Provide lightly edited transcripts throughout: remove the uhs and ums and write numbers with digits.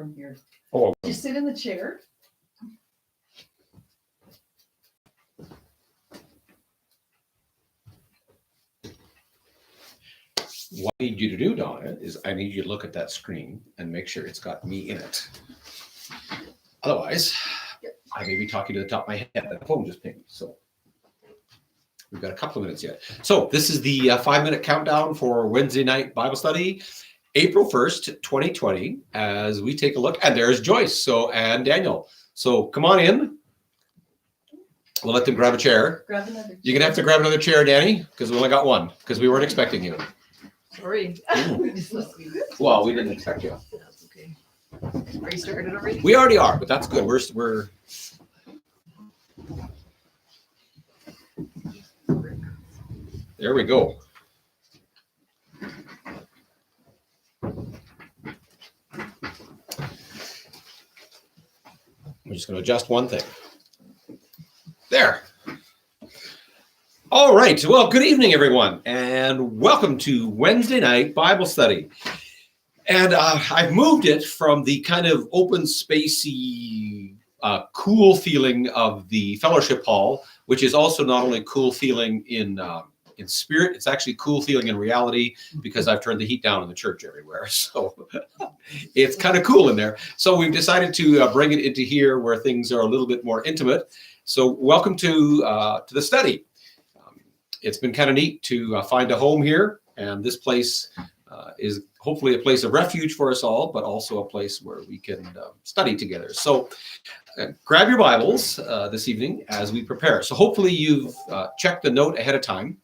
from here. Oh, Just sit in the chair. what I need you to do, Donna, is I need you to look at that screen and make sure it's got me in it. Otherwise, I may be talking to the top of my head, and the phone just pinged. So we've got a couple of minutes yet. So this is the 5-minute countdown for Wednesday night Bible study, April 1st, 2020, as we take a look. And there's Joyce and Daniel. So come on in. We'll let them grab a chair. Grab another chair. You're going to have to grab another chair, Danny, because we only got one, because we weren't expecting you. Sorry. Well, we didn't expect you. That's okay. Are you started already? We already are, but that's good. We're there we go. We're just going to adjust one thing. There. All right. Well, good evening, everyone, and welcome to Wednesday night Bible study. And I've moved it from the kind of open, spacey, cool feeling of the fellowship hall, which is also not only cool feeling in spirit, it's actually cool feeling in reality, because I've turned the heat down in the church everywhere. So it's kind of cool in there. So we've decided to bring it into here where things are a little bit more intimate. So welcome to the study. It's been kind of neat to find a home here, and this place is hopefully a place of refuge for us all, but also a place where we can study together. So grab your Bibles this evening as we prepare. So hopefully you've checked the note ahead of time,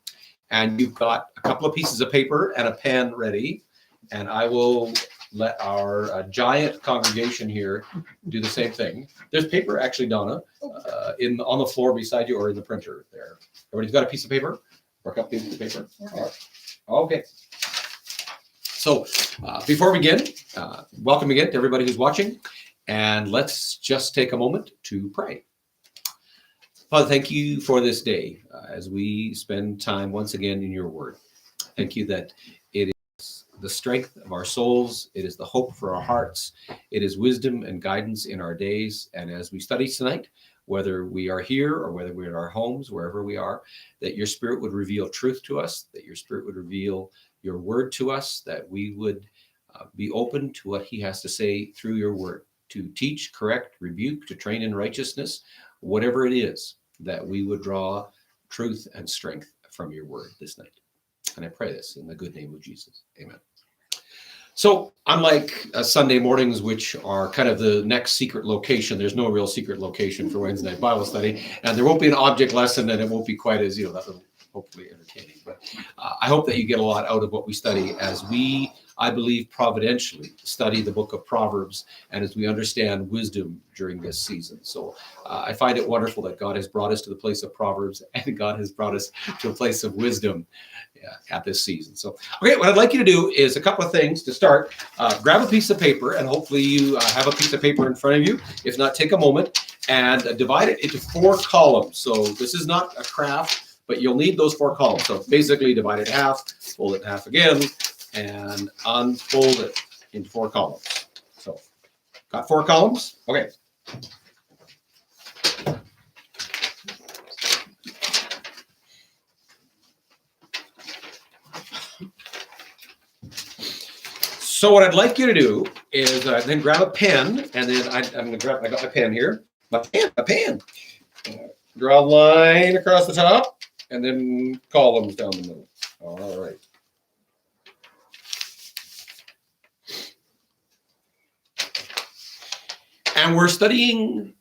and you've got a couple of pieces of paper and a pen ready, and I will let our giant congregation here do the same thing. There's paper, actually, Donna, on the floor beside you, or in the printer there. Everybody's got a piece of paper? Or a couple pieces of paper? Okay. All right. Okay. So before we begin, welcome again to everybody who's watching, and let's just take a moment to pray. Father, thank you for this day as we spend time once again in your word. Thank you that it is the strength of our souls, it is the hope for our hearts, it is wisdom and guidance in our days. And as we study tonight, whether we are here or whether we're in our homes, wherever we are, that your Spirit would reveal truth to us, that your Spirit would reveal your word to us, that we would be open to what he has to say through your word, to teach, correct, rebuke, to train in righteousness, whatever it is, that we would draw truth and strength from your word this night. And I pray this in the good name of Jesus. Amen. So unlike Sunday mornings, which are kind of the next secret location, there's no real secret location for Wednesday night Bible study, and there won't be an object lesson, and it won't be quite as, that will hopefully entertaining. But I hope that you get a lot out of what we study as we, I believe, providentially study the book of Proverbs, and as we understand wisdom during this season. So I find it wonderful that God has brought us to the place of Proverbs, and God has brought us to a place of wisdom at this season. So, okay, what I'd like you to do is a couple of things to start. Grab a piece of paper, and hopefully you have a piece of paper in front of you. If not, take a moment and divide it into 4 columns. So this is not a craft, but you'll need those 4 columns. So basically divide it in half, fold it in half again, and unfold it into 4 columns. So got 4 columns? Okay. So what I'd like you to do is then grab a pen, and then I got my pen here. My pen. Draw a line across the top, and then columns down the middle. All right. And we're studying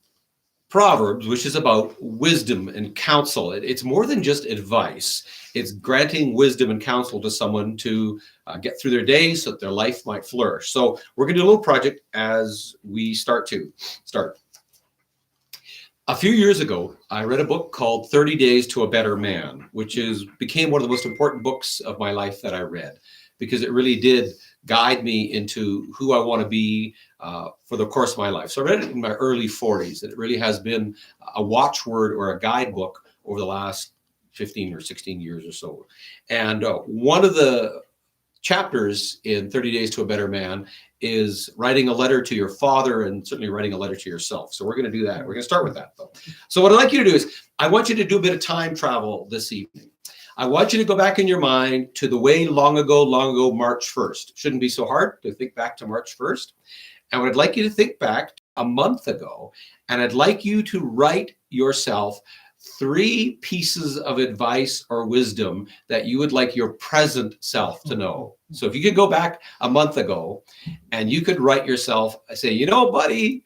Proverbs, which is about wisdom and counsel. It's more than just advice. It's granting wisdom and counsel to someone to get through their day so that their life might flourish. So we're going to do a little project as we start. A few years ago, I read a book called 30 Days to a Better Man, which became one of the most important books of my life that I read, because it really did guide me into who I want to be for the course of my life. So I read it in my early 40s, and it really has been a watchword or a guidebook over the last 15 or 16 years or so. And one of the chapters in 30 Days to a Better Man is writing a letter to your father and certainly writing a letter to yourself. So we're going to do that. We're going to start with that, though. So what I'd like you to do is I want you to do a bit of time travel this evening. I want you to go back in your mind to the way long ago, March 1st. Shouldn't be so hard to think back to March 1st. And I'd like you to think back a month ago, and I'd like you to write yourself 3 pieces of advice or wisdom that you would like your present self to know. So if you could go back a month ago and you could write yourself, say, you know, buddy,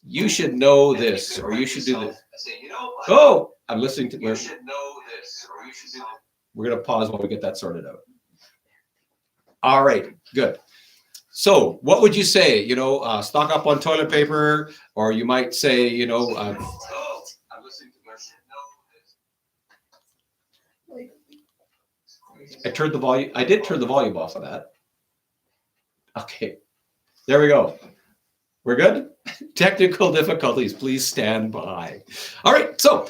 you should know this, or you should do this. Oh, I'm listening to you. Should know this, or you should do this. We're going to pause while we get that sorted out. All right, good. So what would you say? You know, stock up on toilet paper, or you might say, you know, I'm listening to you. I turned the volume. I did turn the volume off of that. Okay, there we go. We're good. Technical difficulties. Please stand by. All right. So,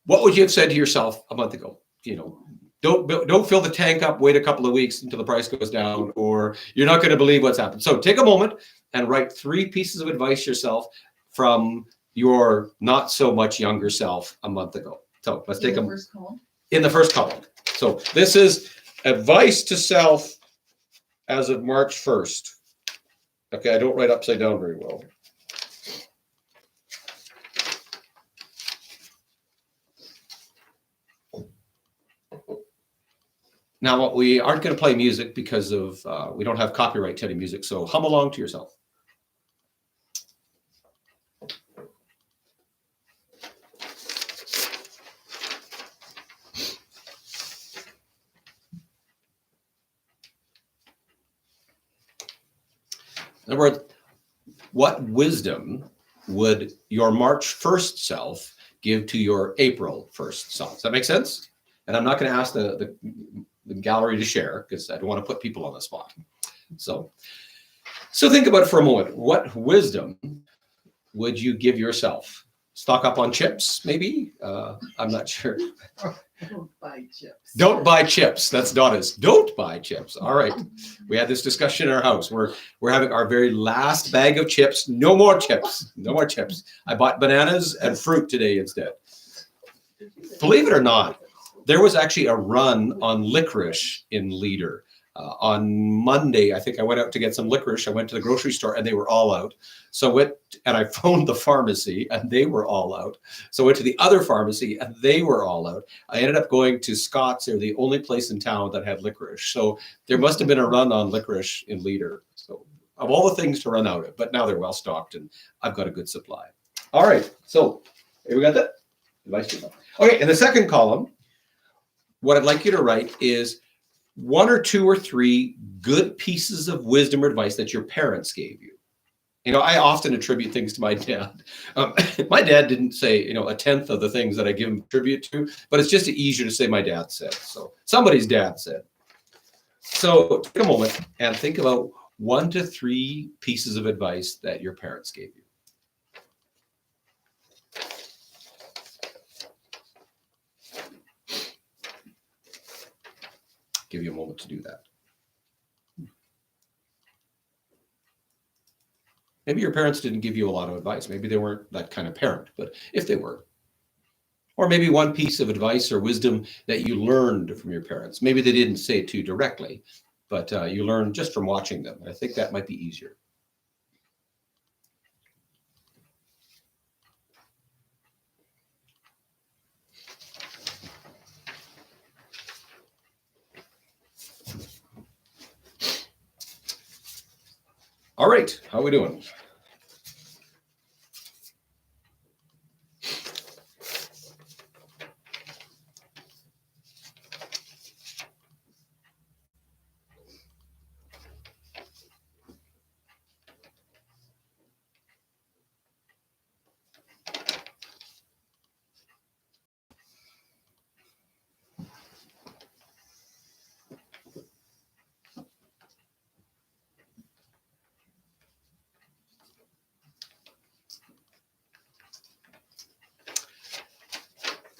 what would you have said to yourself a month ago? You know, don't fill the tank up. Wait a couple of weeks until the price goes down, or you're not going to believe what's happened. So, take a moment and write 3 pieces of advice yourself from your not so much younger self a month ago. So, let's take them in the first column. So this is advice to self as of March 1st. Okay, I don't write upside down very well. Now, we aren't going to play music because of we don't have copyright to any music, so hum along to yourself. In other words, what wisdom would your March 1st self give to your April 1st self? Does that make sense? And I'm not going to ask the gallery to share because I don't want to put people on the spot. So think about it for a moment. What wisdom would you give yourself? Stock up on chips, maybe? I'm not sure. Don't buy chips. Don't buy chips. That's Donna's. Don't buy chips. All right. We had this discussion in our house. We're having our very last bag of chips. No more chips. No more chips. I bought bananas and fruit today instead. Believe it or not, there was actually a run on licorice in Leader. On Monday, I think I went out to get some licorice. I went to the grocery store and they were all out. So I phoned the pharmacy and they were all out. So I went to the other pharmacy and they were all out. I ended up going to Scott's. They're the only place in town that had licorice. So there must have been a run on licorice in Leader. So of all the things to run out of, but now they're well stocked and I've got a good supply. All right. So here we got that. Okay. In the second column, what I'd like you to write is 1 or 2 or 3 good pieces of wisdom or advice that your parents gave you. You know, I often attribute things to my dad. My dad didn't say, you know, 1/10 of the things that I give him tribute to, but it's just easier to say my dad said. So somebody's dad said. So take a moment and think about 1 to 3 pieces of advice that your parents gave you. Give you a moment to do that. Maybe your parents didn't give you a lot of advice. Maybe they weren't that kind of parent, but if they were, or maybe 1 piece of advice or wisdom that you learned from your parents. Maybe they didn't say it to you directly, but you learned just from watching them. I think that might be easier. All right, how are we doing?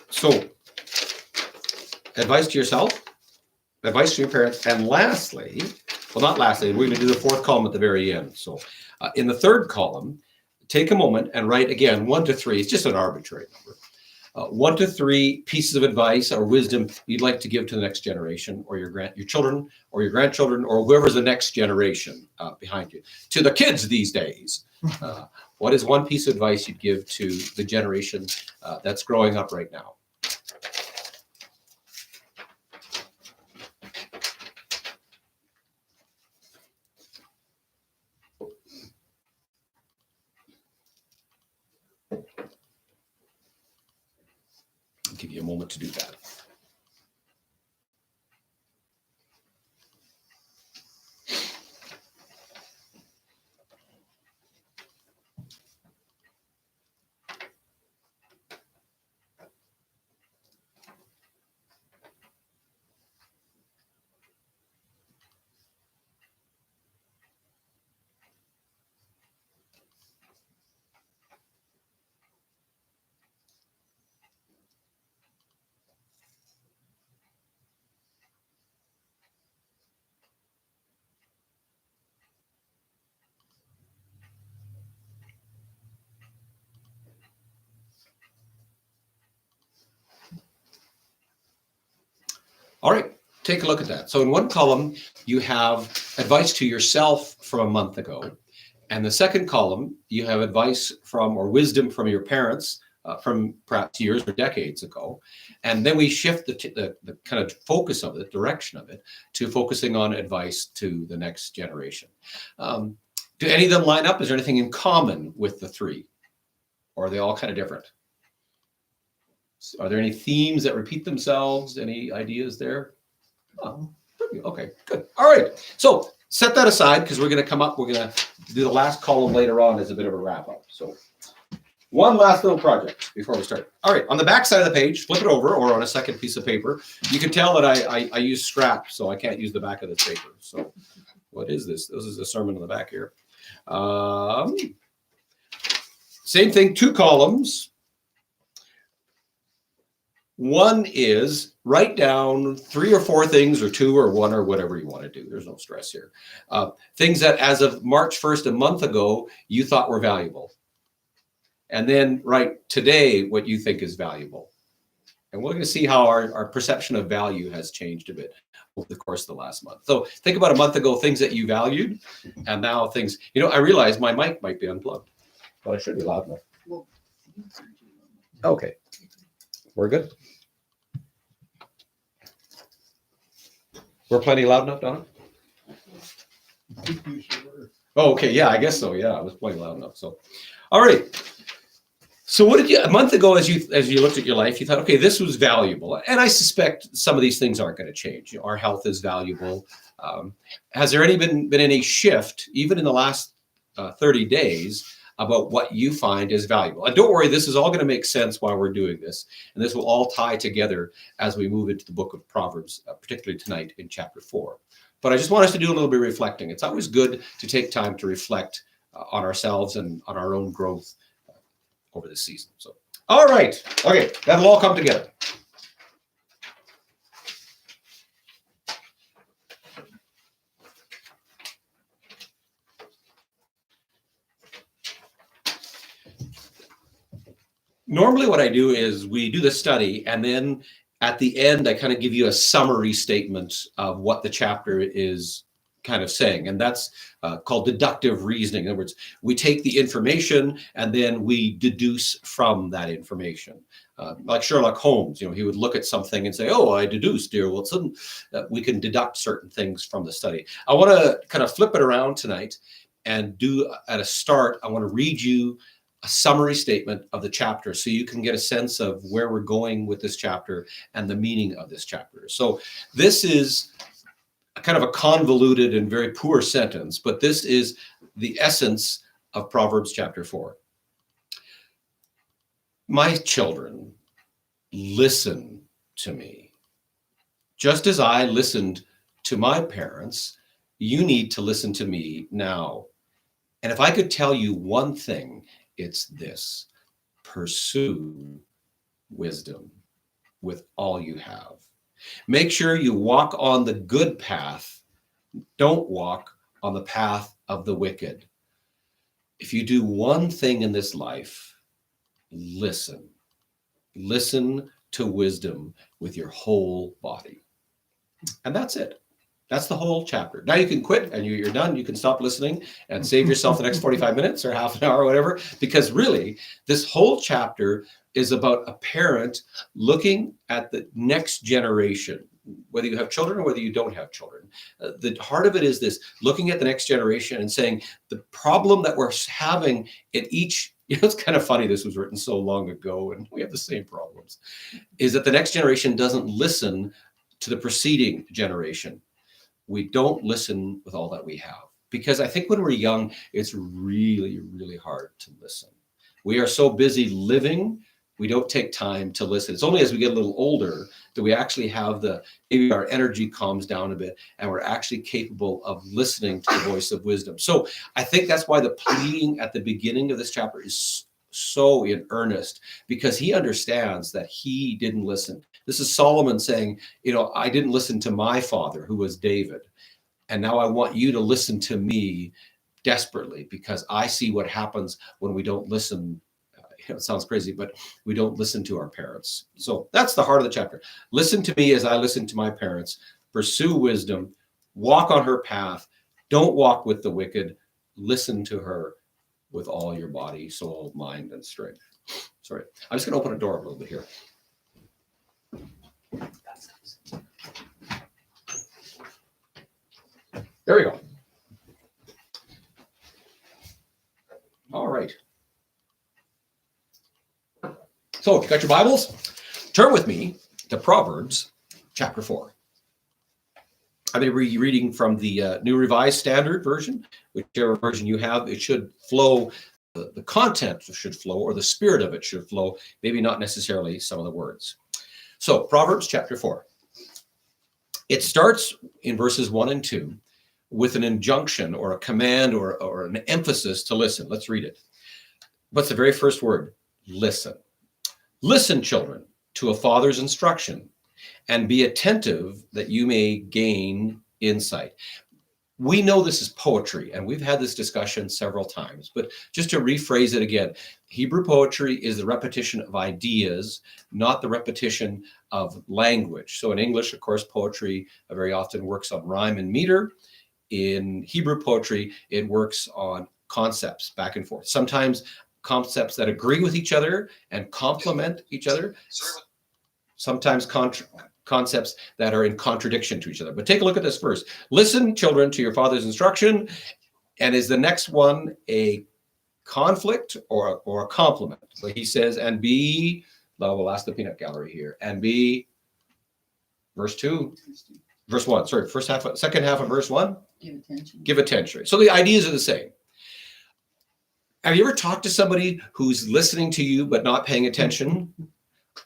So, advice to yourself, advice to your parents. And lastly, well, not lastly, we're going to do the fourth column at the very end. So in the third column, take a moment and write again 1 to 3. It's just an arbitrary number. 1 to 3 pieces of advice or wisdom you'd like to give to the next generation, or your children, or your grandchildren, or whoever's the next generation behind you. To the kids these days, what is one piece of advice you'd give to the generation that's growing up right now? I'll give you a moment to do that. All right, take a look at that. So in one column, you have advice to yourself from a month ago. And the second column, you have advice from or wisdom from your parents from perhaps years or decades ago. And then we shift the kind of focus of it, direction of it, to focusing on advice to the next generation. Do any of them line up? Is there anything in common with the three? Or are they all kind of different? Are there any themes that repeat themselves? Any ideas there? Oh, okay, good. All right. So set that aside because we're going to come up. We're going to do the last column later on as a bit of a wrap up. So one last little project before we start. All right. On the back side of the page, flip it over or on a second piece of paper. You can tell that I use scrap, so I can't use the back of this paper. So what is this? This is a sermon on the back here. Same thing, 2 columns. One is write down 3 or 4 things, or 2 or 1 or whatever you want to do. There's no stress here. Things that as of March 1st, a month ago, you thought were valuable. And then write today what you think is valuable. And we're going to see how our perception of value has changed a bit over the course of the last month. So think about a month ago, things that you valued, and now things, I realize my mic might be unplugged, but I should be loud enough. Well, Okay, we're good. We're plenty loud enough, Donna? Oh, okay, yeah, I guess so. Yeah, I was playing loud enough. So, all right. So what did you, a month ago, as you looked at your life, you thought, okay, this was valuable. And I suspect some of these things aren't going to change. Our health is valuable. Has there been any shift, even in the last 30 days, about what you find is valuable? And don't worry, this is all going to make sense while we're doing this. And this will all tie together as we move into the book of Proverbs, particularly tonight in chapter 4. But I just want us to do a little bit of reflecting. It's always good to take time to reflect on ourselves and on our own growth over this season. So, all right. Okay, that'll all come together. Normally what I do is we do the study, and then at the end, I kind of give you a summary statement of what the chapter is kind of saying. And that's called deductive reasoning. In other words, we take the information and then we deduce from that information. Like Sherlock Holmes, he would look at something and say, oh, I deduced, dear Watson. We can deduct certain things from the study. I want to kind of flip it around tonight and do at a start, I want to read you a summary statement of the chapter so you can get a sense of where we're going with this chapter and the meaning of this chapter. So this is kind of a convoluted and very poor sentence, but this is the essence of Proverbs chapter 4. My children, listen to me. Just as I listened to my parents, you need to listen to me now. And if I could tell you one thing, it's this: pursue wisdom with all you have. Make sure you walk on the good path. Don't walk on the path of the wicked. If you do one thing in this life, listen. Listen to wisdom with your whole body. And that's it. That's the whole chapter. Now you can quit and you're done. You can stop listening and save yourself the next 45 minutes or half an hour or whatever, because really this whole chapter is about a parent looking at the next generation, whether you have children or whether you don't have children. The heart of it is this, looking at the next generation and saying the problem that we're having in each, it's kind of funny, this was written so long ago and we have the same problems, is that the next generation doesn't listen to the preceding generation. We don't listen with all that we have, because I think when we're young, it's really, really hard to listen. We are so busy living, we don't take time to listen. It's only as we get a little older that we actually have maybe our energy calms down a bit and we're actually capable of listening to the voice of wisdom. So I think that's why the pleading at the beginning of this chapter is so in earnest, because he understands that he didn't listen. This is Solomon saying, I didn't listen to my father, who was David. And now I want you to listen to me desperately, because I see what happens when we don't listen. It sounds crazy, but we don't listen to our parents. So that's the heart of the chapter. Listen to me as I listen to my parents. Pursue wisdom. Walk on her path. Don't walk with the wicked. Listen to her with all your body, soul, mind, and strength. Sorry, I'm just going to open a door a little bit here. There we go. All right. So if you got your Bibles, turn with me to Proverbs chapter 4. I'm going to be reading from the New Revised Standard Version. Whichever version you have, it should flow, the content should flow, or the spirit of it should flow, maybe not necessarily some of the words. So Proverbs chapter 4. It starts in verses 1 and 2 with an injunction or a command or an emphasis to listen. Let's read it. What's the very first word? Listen. Listen, children, to a father's instruction, and be attentive that you may gain insight. We know this is poetry, and we've had this discussion several times, but just to rephrase it again, Hebrew poetry is the repetition of ideas, not the repetition of language. So in English, of course, poetry very often works on rhyme and meter. In Hebrew poetry, it works on concepts back and forth. Sometimes concepts that agree with each other and complement each other. Sometimes concepts that are in contradiction to each other. But take a look at this verse. Listen, children, to your father's instruction. And is the next one a conflict or a compliment? So he says, and be, we'll ask the peanut gallery here, and be, verse 2, verse 1, sorry, second half of verse 1. Give attention. Give attention. So the ideas are the same. Have you ever talked to somebody who's listening to you but not paying attention?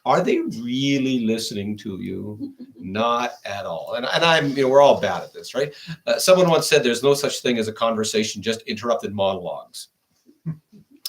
Are they really listening to you? Not at all. And I'm, we're all bad at this, right? Someone once said there's no such thing as a conversation, just interrupted monologues.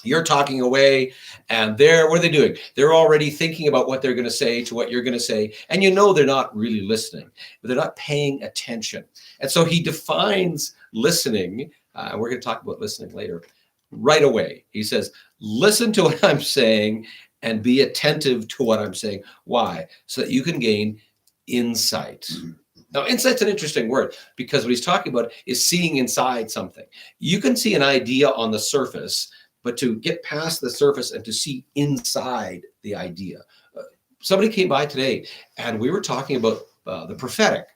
You're talking away, and what are they doing? They're already thinking about what they're going to say to what you're going to say, and they're not really listening, but they're not paying attention. And so he defines listening, and we're going to talk about listening later, right away. He says, listen to what I'm saying and be attentive to what I'm saying. Why? So that you can gain insight. Mm-hmm. Now, insight's an interesting word, because what he's talking about is seeing inside something. You can see an idea on the surface, but to get past the surface and to see inside the idea. Somebody came by today and we were talking about the prophetic.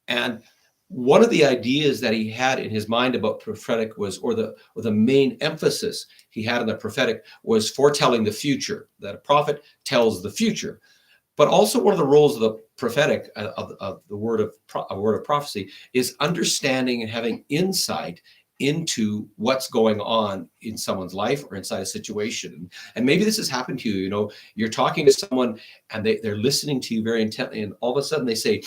And one of the ideas that he had in his mind about prophetic was, or the main emphasis he had on the prophetic was foretelling the future, that a prophet tells the future. But also one of the roles of the prophetic, of the word of prophecy, is understanding and having insight into what's going on in someone's life or inside a situation. And maybe this has happened to you. You're talking to someone and they're listening to you very intently, and all of a sudden they say,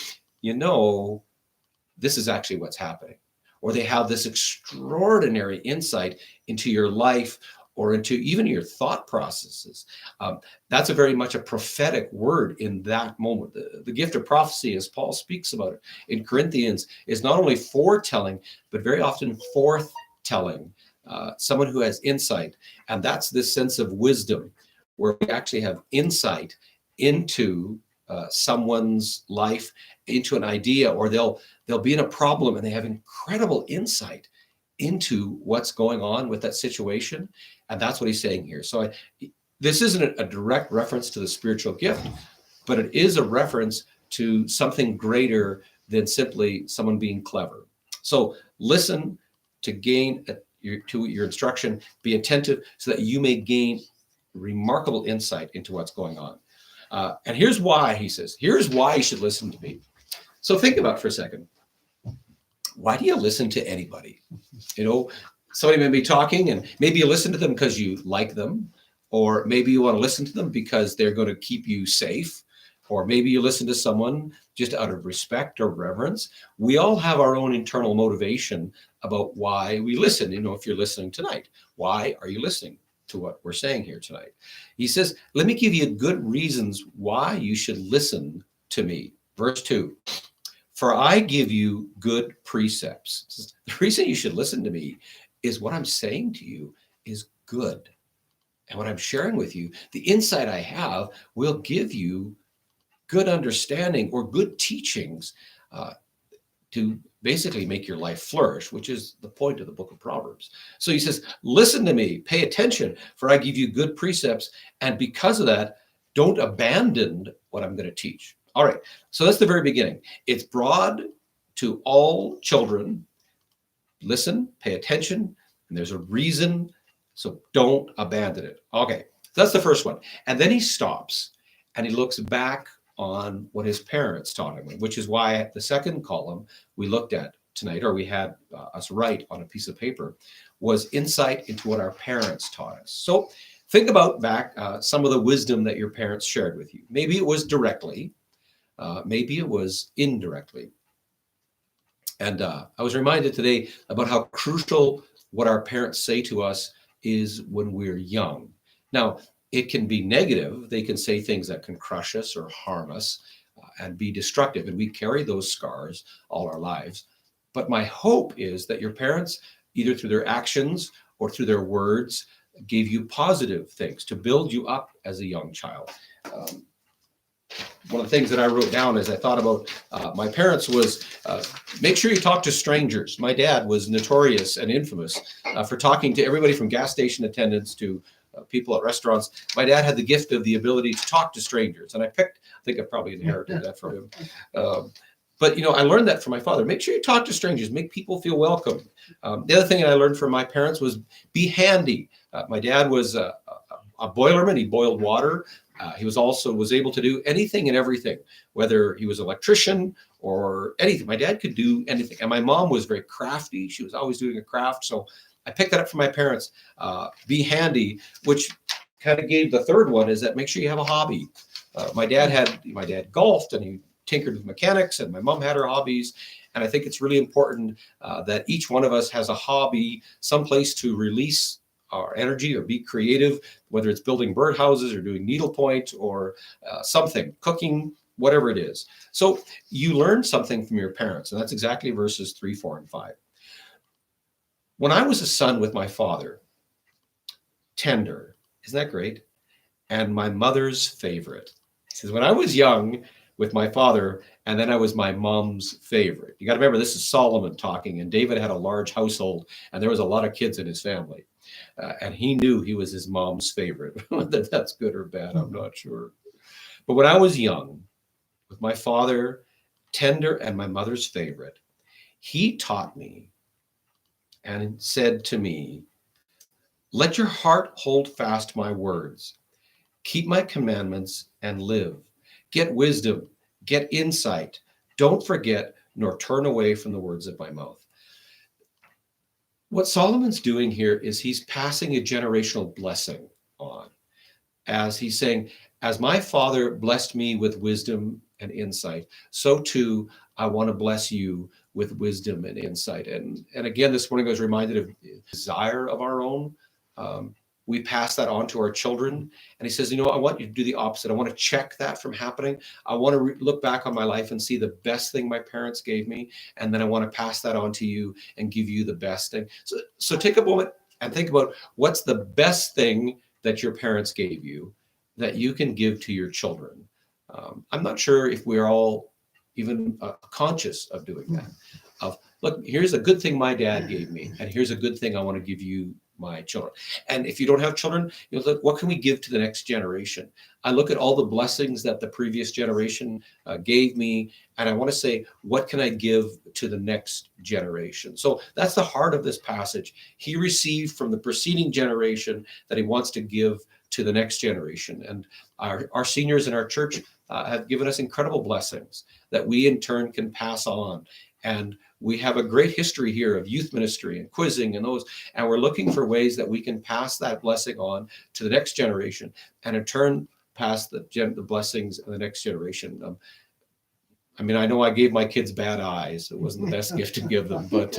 this is actually what's happening. Or they have this extraordinary insight into your life or into even your thought processes. That's a very much a prophetic word in that moment. The gift of prophecy, as Paul speaks about it in Corinthians, is not only foretelling, but very often forthtelling. Someone who has insight. And that's this sense of wisdom, where we actually have insight into someone's life, into an idea, or they'll be in a problem and they have incredible insight into what's going on with that situation. And that's what he's saying here. So this isn't a direct reference to the spiritual gift, but it is a reference to something greater than simply someone being clever. So listen to gain your instruction, be attentive so that you may gain remarkable insight into what's going on. And here's why, he says, here's why you should listen to me. So think about it for a second. Why do you listen to anybody? Somebody may be talking and maybe you listen to them because you like them, or maybe you want to listen to them because they're going to keep you safe, or maybe you listen to someone just out of respect or reverence. We all have our own internal motivation about why we listen. If you're listening tonight, why are you listening to what we're saying here tonight? He says, let me give you good reasons why you should listen to me. Verse 2. For I give you good precepts. The reason you should listen to me is what I'm saying to you is good. And what I'm sharing with you, the insight I have will give you good understanding or good teachings to basically make your life flourish, which is the point of the book of Proverbs. So he says, listen to me, pay attention, for I give you good precepts. And because of that, don't abandon what I'm going to teach. All right, so that's the very beginning. It's broad to all children. Listen, pay attention, and there's a reason, so don't abandon it. Okay, so that's the first one. And then he stops, and he looks back on what his parents taught him, which is why the second column we looked at tonight, or we had us write on a piece of paper, was insight into what our parents taught us. So think about back some of the wisdom that your parents shared with you. Maybe it was directly. Maybe it was indirectly. And I was reminded today about how crucial what our parents say to us is when we're young. Now, it can be negative. They can say things that can crush us or harm us and be destructive. And we carry those scars all our lives. But my hope is that your parents, either through their actions or through their words, gave you positive things to build you up as a young child. One of the things that I wrote down as I thought about my parents was make sure you talk to strangers. My dad was notorious and infamous for talking to everybody from gas station attendants to people at restaurants. My dad had the gift of the ability to talk to strangers, and I think I probably inherited that from him. But I learned that from my father. Make sure you talk to strangers, make people feel welcome. The other thing I learned from my parents was be handy. My dad was a boilerman. He boiled water. He was able to do anything and everything, whether he was an electrician or anything. My dad could do anything. And my mom was very crafty. She was always doing a craft. So I picked that up from my parents. Be handy, which kind of gave the third one, is that make sure you have a hobby. My dad golfed and he tinkered with mechanics, and my mom had her hobbies. And I think it's really important that each one of us has a hobby, someplace to release our energy or be creative, whether it's building birdhouses or doing needlepoint or something, cooking, whatever it is. So you learn something from your parents, and that's exactly verses 3, 4, and 5. When I was a son with my father, tender, isn't that great? And my mother's favorite. He says, when I was young with my father, and then I was my mom's favorite. You got to remember, this is Solomon talking, and David had a large household, and there was a lot of kids in his family. And he knew he was his mom's favorite. Whether that's good or bad, I'm not sure. But when I was young, with my father, tender and my mother's favorite, he taught me and said to me, let your heart hold fast my words. Keep my commandments and live. Get wisdom, get insight. Don't forget nor turn away from the words of my mouth. What Solomon's doing here is he's passing a generational blessing on, as he's saying, as my father blessed me with wisdom and insight, so too I want to bless you with wisdom and insight. And again, this morning I was reminded of the desire of our own. we pass that on to our children. And he says, you know, I want you to do the opposite. I want to check that from happening. I want to look back on my life and see the best thing my parents gave me. And then I want to pass that on to you and give you the best thing. So take a moment and think about what's the best thing that your parents gave you that you can give to your children. I'm not sure if we're all even conscious of doing that. Of, look, here's a good thing my dad gave me, and here's a good thing I want to give you, my children. And if you don't have children, you know, look, what can we give to the next generation? I look at all the blessings that the previous generation gave me, and I want to say, what can I give to the next generation? So that's the heart of this passage. He received from the preceding generation that he wants to give to the next generation. And our seniors in our church have given us incredible blessings that we in turn can pass on. And we have a great history here of youth ministry and quizzing and those, and we're looking for ways that we can pass that blessing on to the next generation, and in turn pass the blessings of the next generation. I mean, I know I gave my kids bad eyes. It wasn't the best gift to give them, but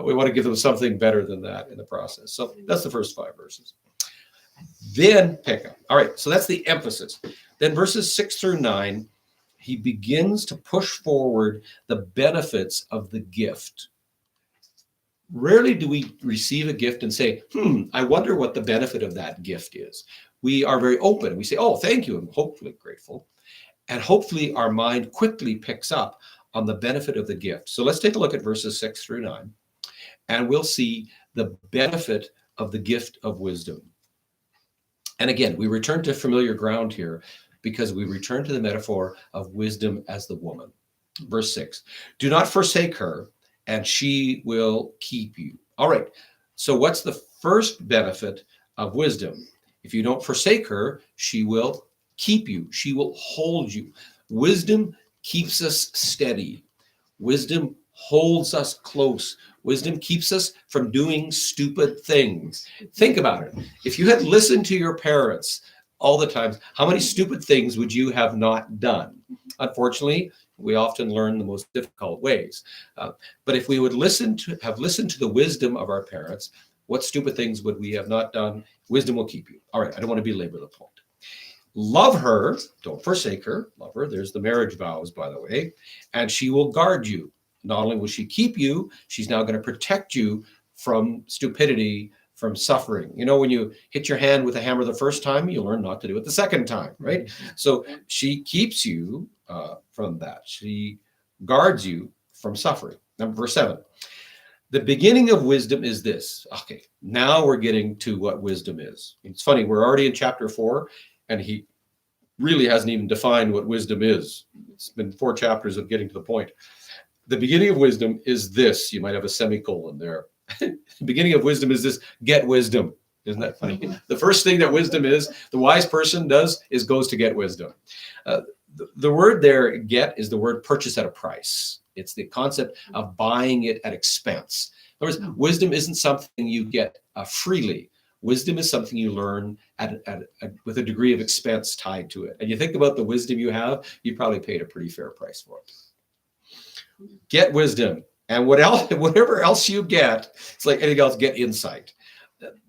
we want to give them something better than that in the process. So that's the first 5 verses. Then pick up. All right, so that's the emphasis. Then verses 6 through 9, he begins to push forward the benefits of the gift. Rarely do we receive a gift and say, I wonder what the benefit of that gift is. We are very open. We say, oh, thank you, and hopefully grateful. And hopefully our mind quickly picks up on the benefit of the gift. So let's take a look at verses 6 through 9, and we'll see the benefit of the gift of wisdom. And again, we return to familiar ground here, because we return to the metaphor of wisdom as the woman. Verse 6, do not forsake her, and she will keep you. All right, so what's the first benefit of wisdom? If you don't forsake her, she will keep you. She will hold you. Wisdom keeps us steady. Wisdom holds us close. Wisdom keeps us from doing stupid things. Think about it. If you had listened to your parents all the time, how many stupid things would you have not done? Unfortunately, we often learn the most difficult ways. But if we would have listened to the wisdom of our parents, what stupid things would we have not done? Wisdom will keep you. All right, I don't want to belabor the point. Love her, don't forsake her. Love her. There's the marriage vows, by the way. And she will guard you. Not only will she keep you, she's now going to protect you from stupidity, from suffering. You know, when you hit your hand with a hammer the first time, you learn not to do it the second time, right? So she keeps you from that. She guards you from suffering. Number verse 7. The beginning of wisdom is this. Okay, now we're getting to what wisdom is. It's funny, we're already in chapter 4, and he really hasn't even defined what wisdom is. It's been 4 chapters of getting to the point. The beginning of wisdom is this. You might have a semicolon there. The beginning of wisdom is this: get wisdom. Isn't that funny? The first thing that wisdom is, the wise person does, is goes to get wisdom. The word there, get, is the word purchase at a price. It's the concept of buying it at expense. In other words, wisdom isn't something you get freely. Wisdom is something you learn with a degree of expense tied to it. And you think about the wisdom you have, you probably paid a pretty fair price for it. Get wisdom. And whatever else you get, it's like anything else, get insight.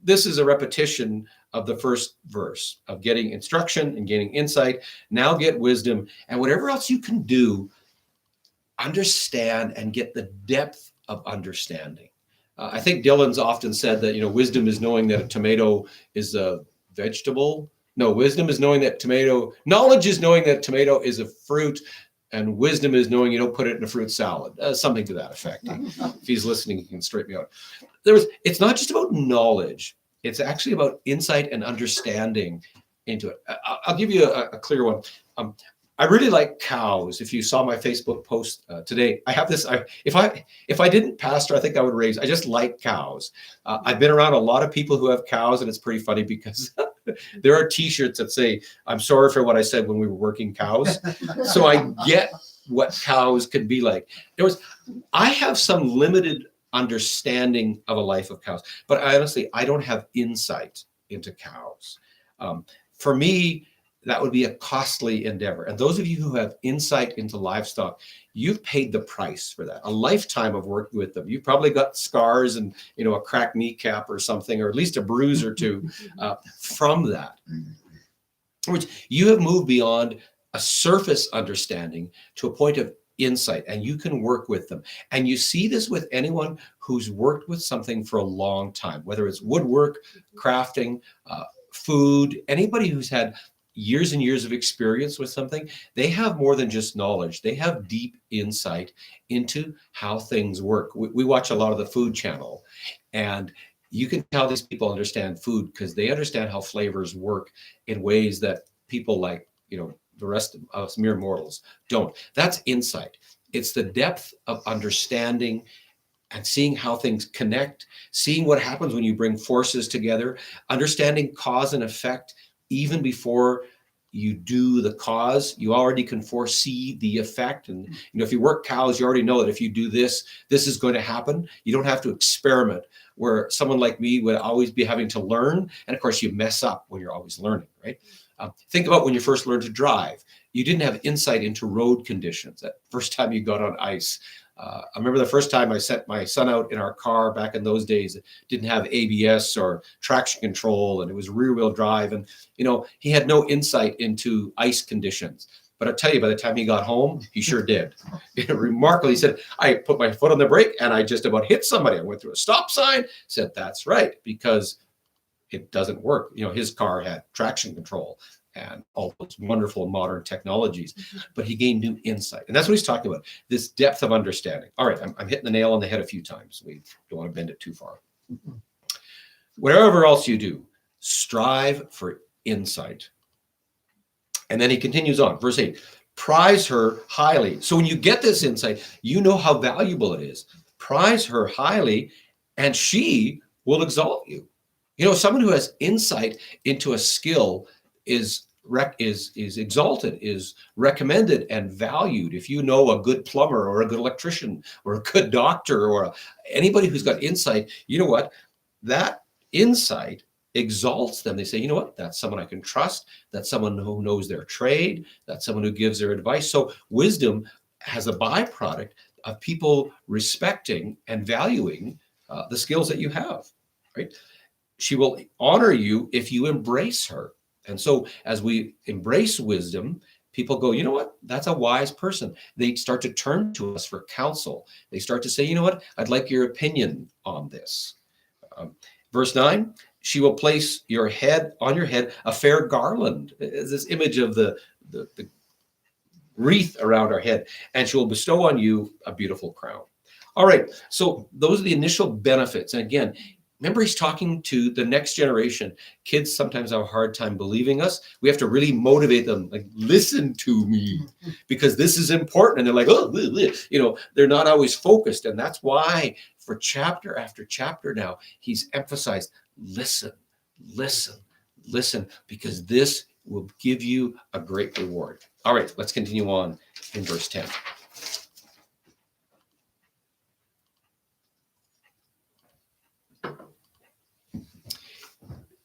This is a repetition of the first verse of getting instruction and gaining insight. Now get wisdom, and whatever else you can do, understand and get the depth of understanding. I think Dylan's often said that, wisdom is knowing that a tomato is a vegetable. No, wisdom is knowing that knowledge is knowing that tomato is a fruit. And wisdom is knowing you don't put it in a fruit salad, something to that effect. If he's listening, he can straighten me out. It's not just about knowledge. It's actually about insight and understanding into it. I'll give you a clear one. I really like cows. If you saw my Facebook post today, I have this. If I didn't pastor, I think I would raise. I just like cows. I've been around a lot of people who have cows, and it's pretty funny because there are T-shirts that say, "I'm sorry for what I said when we were working cows." So I get what cows can be like. I have some limited understanding of a life of cows, but I don't have insight into cows. For me, that would be a costly endeavor. And those of you who have insight into livestock, you've paid the price for that. A lifetime of working with them. You've probably got scars and, a cracked kneecap or something, or at least a bruise or two from that. In other words, you have moved beyond a surface understanding to a point of insight, and you can work with them. And you see this with anyone who's worked with something for a long time, whether it's woodwork, crafting, food, anybody who's had years and years of experience with something. They have more than just knowledge. They have deep insight into how things work. We watch a lot of the Food Channel, and you can tell these people understand food because they understand how flavors work in ways that people like, the rest of us mere mortals don't. That's insight. It's the depth of understanding and seeing how things connect, seeing what happens when you bring forces together, understanding cause and effect. Even before you do the cause, you already can foresee the effect. And if you work cows, you already know that if you do this, this is going to happen. You don't have to experiment, where someone like me would always be having to learn. And of course, you mess up when you're always learning, right? Think about when you first learned to drive. You didn't have insight into road conditions. That first time you got on ice. I remember the first time I sent my son out in our car back in those days. It didn't have ABS or traction control, and it was rear-wheel drive. And, he had no insight into ice conditions. But I tell you, by the time he got home, he sure did. Remarkably, he said, I put my foot on the brake and I just about hit somebody. I went through a stop sign, said, that's right, because it doesn't work. His car had traction control and all those wonderful modern technologies, but he gained new insight. And that's what he's talking about, this depth of understanding. All right, I'm hitting the nail on the head a few times. We don't want to bend it too far. Whatever else you do, strive for insight. And then he continues on, verse 8, prize her highly. So when you get this insight, you know how valuable it is. Prize her highly, and she will exalt you. Someone who has insight into a skill is exalted, is recommended and valued. If you know a good plumber or a good electrician or a good doctor or anybody who's got insight, you know what? That insight exalts them. They say, you know what? That's someone I can trust. That's someone who knows their trade. That's someone who gives their advice. So wisdom has a byproduct of people respecting and valuing the skills that you have, right? She will honor you if you embrace her. And so as we embrace wisdom, people go, you know what? That's a wise person. They start to turn to us for counsel. They start to say, you know what? I'd like your opinion on this. Verse 9, she will place on your head a fair garland. It's this image of the wreath around our head, and she will bestow on you a beautiful crown. All right, so those are the initial benefits. And again, remember, he's talking to the next generation. Kids sometimes have a hard time believing us. We have to really motivate them, like, listen to me, because this is important. And they're like, oh, they're not always focused. And that's why for chapter after chapter now, he's emphasized, listen, because this will give you a great reward. All right, let's continue on in verse 10.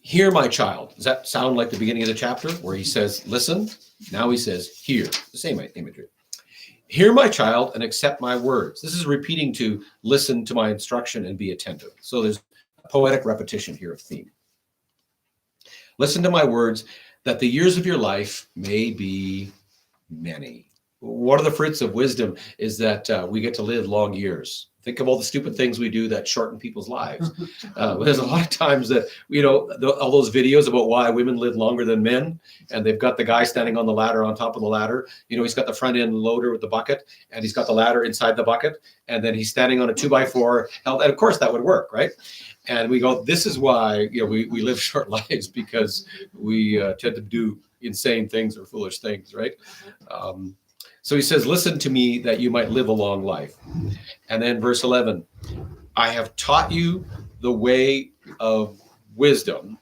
Hear, my child. Does that sound like the beginning of the chapter where he says, listen? Now he says, hear. The same imagery. Hear, my child, and accept my words. This is repeating to listen to my instruction and be attentive. So there's a poetic repetition here of theme. Listen to my words, that the years of your life may be many. One of the fruits of wisdom is that we get to live long years. Think of all the stupid things we do that shorten people's lives. There's a lot of times that, all those videos about why women live longer than men, and they've got the guy standing on the ladder on top of the ladder. He's got the front end loader with the bucket, and he's got the ladder inside the bucket, and then he's standing on a 2x4. And of course that would work, right? And we go, this is why we live short lives, because we tend to do insane things or foolish things, right? So he says, listen to me that you might live a long life. And then verse 11, I have taught you the way of wisdom.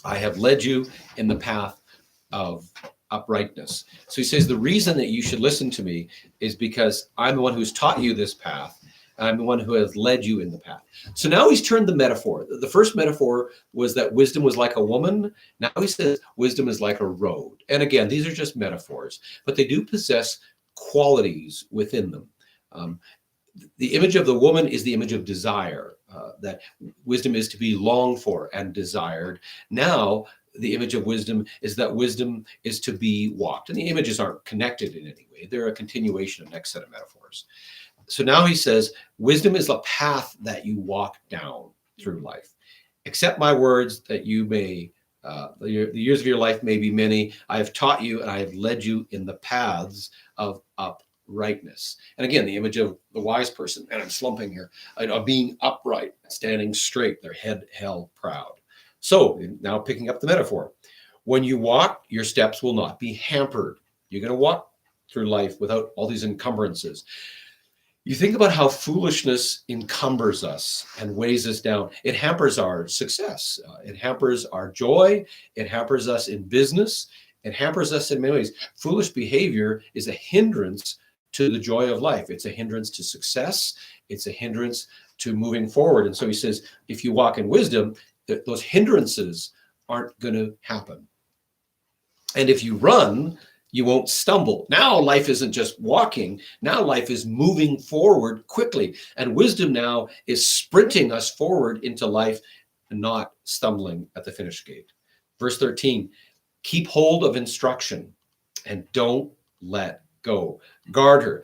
I have led you in the path of uprightness. So he says, the reason that you should listen to me is because I'm the one who's taught you this path. I'm the one who has led you in the path. So now he's turned the metaphor. The first metaphor was that wisdom was like a woman. Now he says wisdom is like a road. And again, these are just metaphors, but they do possess qualities within them. The image of the woman is the image of desire, that wisdom is to be longed for and desired. Now, the image of wisdom is that wisdom is to be walked. And the images aren't connected in any way. They're a continuation of the next set of metaphors. So now he says, wisdom is a path that you walk down through life. Accept my words that you may, the years of your life may be many. I have taught you and I have led you in the paths of uprightness. And again, the image of the wise person, and I'm slumping here, of being upright, standing straight, their head held proud. So now picking up the metaphor, when you walk, your steps will not be hampered. You're going to walk through life without all these encumbrances. You think about how foolishness encumbers us and weighs us down. It hampers our success. It hampers our joy. It hampers us in business. It hampers us in many ways. Foolish behavior is a hindrance to the joy of life. It's a hindrance to success. It's a hindrance to moving forward. And so he says, if you walk in wisdom, those hindrances aren't going to happen. And if you run, you won't stumble. Now life isn't just walking. Now life is moving forward quickly. And wisdom now is sprinting us forward into life and not stumbling at the finish gate. Verse 13, keep hold of instruction and don't let go. Guard her.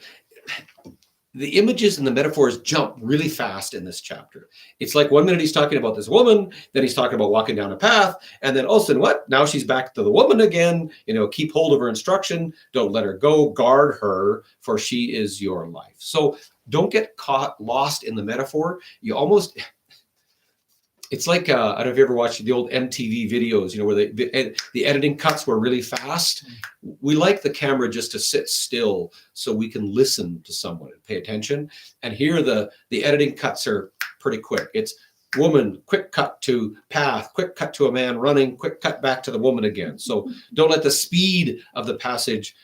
The images and the metaphors jump really fast in this chapter. It's like 1 minute he's talking about this woman, then he's talking about walking down a path, and then all of a sudden, what? Now she's back to the woman again. Keep hold of her instruction. Don't let her go. Guard her, for she is your life. So don't get lost in the metaphor. It's like, I don't know if you ever watched the old MTV videos, where the editing cuts were really fast. We like the camera just to sit still so we can listen to someone and pay attention. And here the editing cuts are pretty quick. It's woman, quick cut to path, quick cut to a man running, quick cut back to the woman again. So don't let the speed of the passage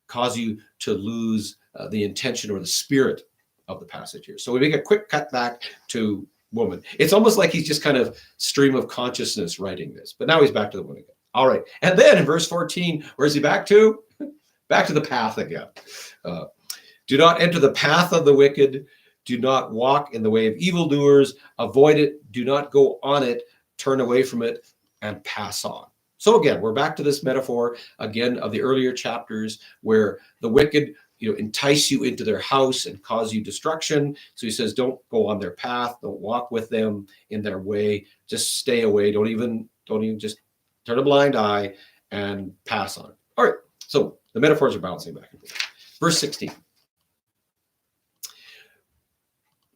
cause you to lose the intention or the spirit of the passage here. So we make a quick cut back to woman. It's almost like he's just kind of stream of consciousness writing this, but now he's back to the woman again. All right. And then in verse 14, where is he back to? Back to the path again. Do not enter the path of the wicked. Do not walk in the way of evildoers. Avoid it. Do not go on it. Turn away from it and pass on. So again, we're back to this metaphor again of the earlier chapters where the wicked entice you into their house and cause you destruction. So he says, don't go on their path. Don't walk with them in their way. Just stay away. Don't even just turn a blind eye and pass on. All right. So the metaphors are bouncing back and forth. Verse 16.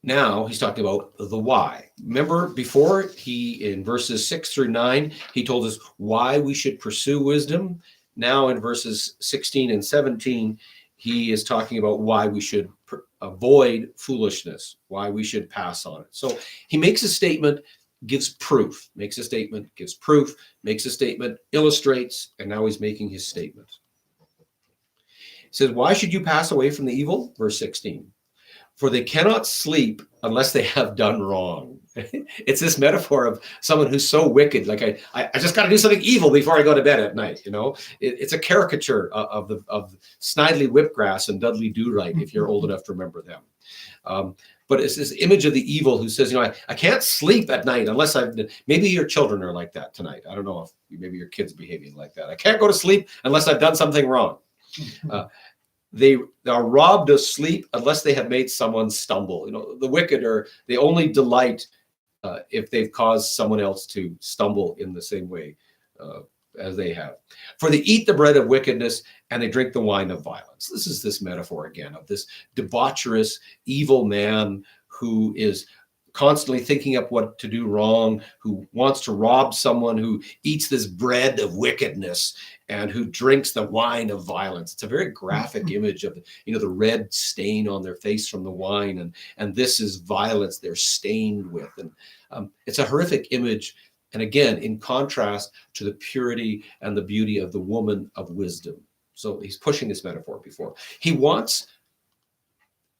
Now he's talking about the why. Remember before in verses 6 through 9, he told us why we should pursue wisdom. Now in verses 16 and 17, he is talking about why we should avoid foolishness, why we should pass on it. So he makes a statement, gives proof, makes a statement, gives proof, makes a statement, illustrates, and now he's making his statement. He says, why should you pass away from the evil? Verse 16. For they cannot sleep unless they have done wrong. It's this metaphor of someone who's so wicked, like I just got to do something evil before I go to bed at night. It's a caricature of Snidely Whipgrass and Dudley Do-Right, if you're old enough to remember them. But it's this image of the evil who says, I can't sleep at night unless maybe your children are like that tonight. I don't know if maybe your kids behaving like that. I can't go to sleep unless I've done something wrong. They are robbed of sleep unless they have made someone stumble. The wicked they only delight if they've caused someone else to stumble in the same way as they have. For they eat the bread of wickedness and they drink the wine of violence. This is this metaphor again of this debaucherous, evil man who is constantly thinking up what to do wrong, who wants to rob someone, who eats this bread of wickedness and who drinks the wine of violence. It's a very graphic image of, the red stain on their face from the wine. And this is violence they're stained with. And it's a horrific image. And again, in contrast to the purity and the beauty of the woman of wisdom. So he's pushing this metaphor before. He wants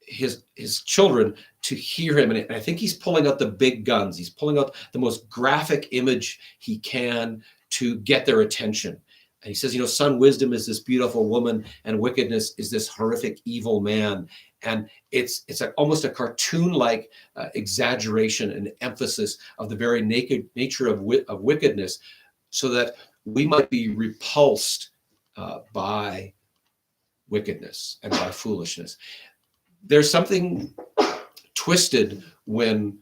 his children to hear him. And I think he's pulling out the big guns. He's pulling out the most graphic image he can to get their attention. And he says, son, wisdom is this beautiful woman, and wickedness is this horrific evil man. And it's almost a cartoon-like exaggeration and emphasis of the very naked nature of wickedness, so that we might be repulsed by wickedness and by foolishness. There's something twisted when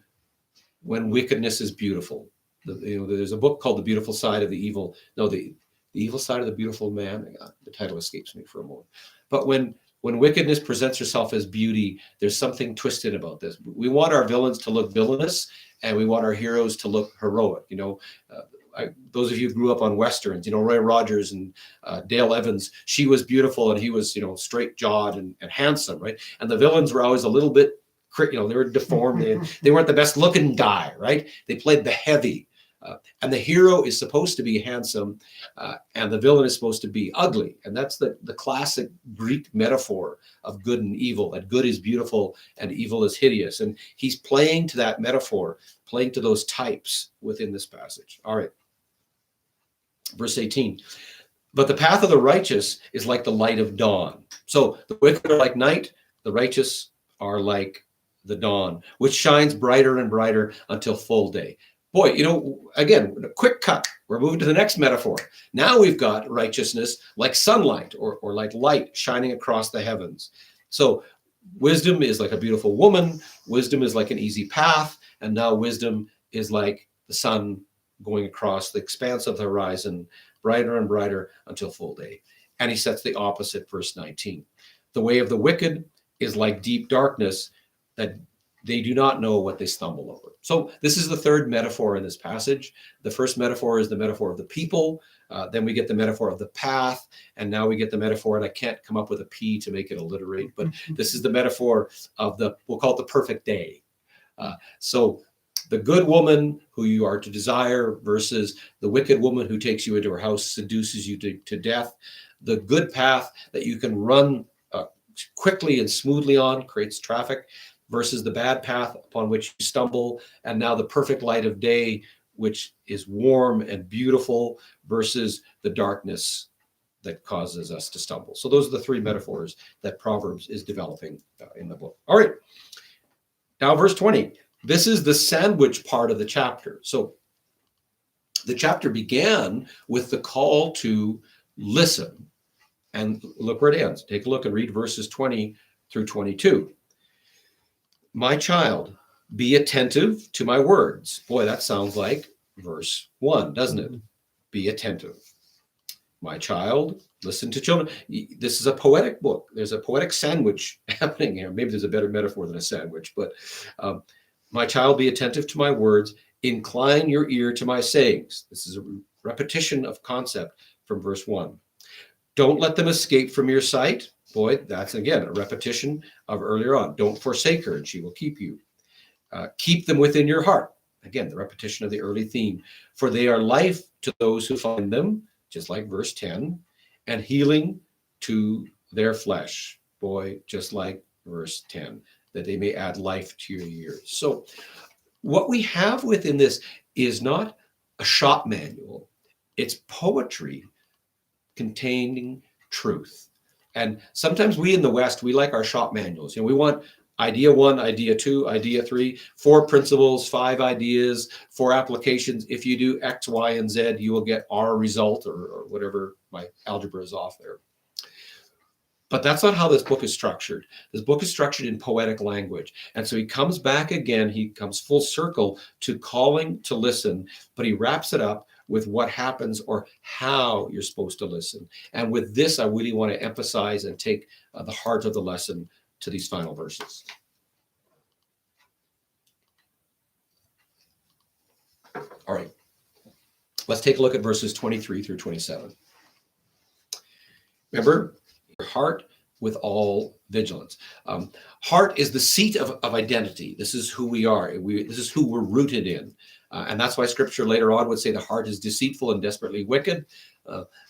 wickedness is beautiful. There's a book called The Beautiful Side of the Evil. No, the Evil Side of the Beautiful Man. The title escapes me for a moment. But when wickedness presents herself as beauty, there's something twisted about this. We want our villains to look villainous, and we want our heroes to look heroic. Those of you who grew up on Westerns, Roy Rogers and Dale Evans, she was beautiful and he was, straight-jawed and handsome, right? And the villains were always a little bit, they were deformed. They weren't the best-looking guy, right? They played the heavy. And the hero is supposed to be handsome, and the villain is supposed to be ugly. And that's the classic Greek metaphor of good and evil, that good is beautiful and evil is hideous. And he's playing to that metaphor, playing to those types within this passage. All right. Verse 18, but the path of the righteous is like the light of dawn. So the wicked are like night, the righteous are like the dawn, which shines brighter and brighter until full day. Boy, again, a quick cut. We're moving to the next metaphor. Now we've got righteousness like sunlight or like light shining across the heavens. So wisdom is like a beautiful woman. Wisdom is like an easy path. And now wisdom is like the sun going across the expanse of the horizon, brighter and brighter until full day. And he sets the opposite, verse 19. The way of the wicked is like deep darkness, that they do not know what they stumble over. So this is the third metaphor in this passage. The first metaphor is the metaphor of the people. Then we get the metaphor of the path. And now we get the metaphor, and I can't come up with a P to make it alliterate, but this is the metaphor of we'll call it the perfect day. So the good woman who you are to desire versus the wicked woman who takes you into her house, seduces you to death. The good path that you can run quickly and smoothly on, creates traffic, versus the bad path upon which you stumble. And now the perfect light of day, which is warm and beautiful, versus the darkness that causes us to stumble. So those are the three metaphors that Proverbs is developing in the book. All right. Now, verse 20. This is the sandwich part of the chapter. So the chapter began with the call to listen. And look where it ends. Take a look and read verses 20 through 22. My child, be attentive to my words. Boy, that sounds like verse 1, doesn't it? Be attentive. My child, listen to children. This is a poetic book. There's a poetic sandwich happening here. Maybe there's a better metaphor than a sandwich, but my child, be attentive to my words. Incline your ear to my sayings. This is a repetition of concept from verse 1. Don't let them escape from your sight. Boy, that's again a repetition of earlier on. Don't forsake her, and she will keep you. Keep them within your heart. Again, the repetition of the early theme. For they are life to those who find them, just like verse 10, and healing to their flesh. Boy, just like verse 10, that they may add life to your years. So what we have within this is not a shop manual. It's poetry containing truth. And sometimes we in the West, we like our shop manuals. We want idea 1, idea 2, idea 3, 4 principles, 5 ideas, 4 applications. If you do X, Y, and Z, you will get R result or whatever. My algebra is off there. But that's not how this book is structured. This book is structured in poetic language. And so he comes back again, he comes full circle to calling to listen, but he wraps it up with what happens or how you're supposed to listen. And with this, I really want to emphasize and take the heart of the lesson to these final verses. All right, let's take a look at verses 23 through 27. Remember, your heart with all vigilance. Heart is the seat of identity. This is who we are. This is who we're rooted in. And that's why scripture later on would say the heart is deceitful and desperately wicked.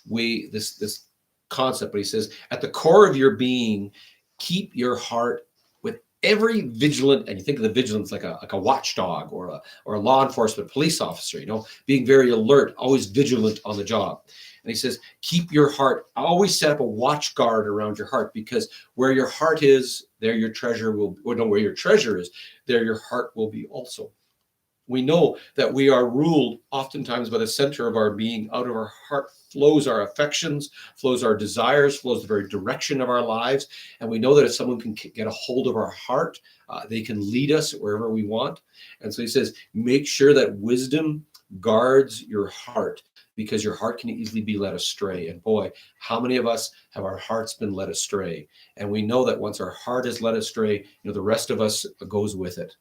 This concept, but he says, at the core of your being, keep your heart with every vigilant, and you think of the vigilance like a watchdog or a law enforcement police officer, being very alert, always vigilant on the job. And he says, keep your heart, always set up a watch guard around your heart, because where your heart is, there your treasure will, or no, where your treasure is, there your heart will be also. We know that we are ruled oftentimes by the center of our being. Out of our heart flows our affections, flows our desires, flows the very direction of our lives. And we know that if someone can get a hold of our heart, they can lead us wherever we want. And so he says, make sure that wisdom guards your heart, because your heart can easily be led astray. And boy, how many of us have our hearts been led astray? And we know that once our heart is led astray, the rest of us goes with it.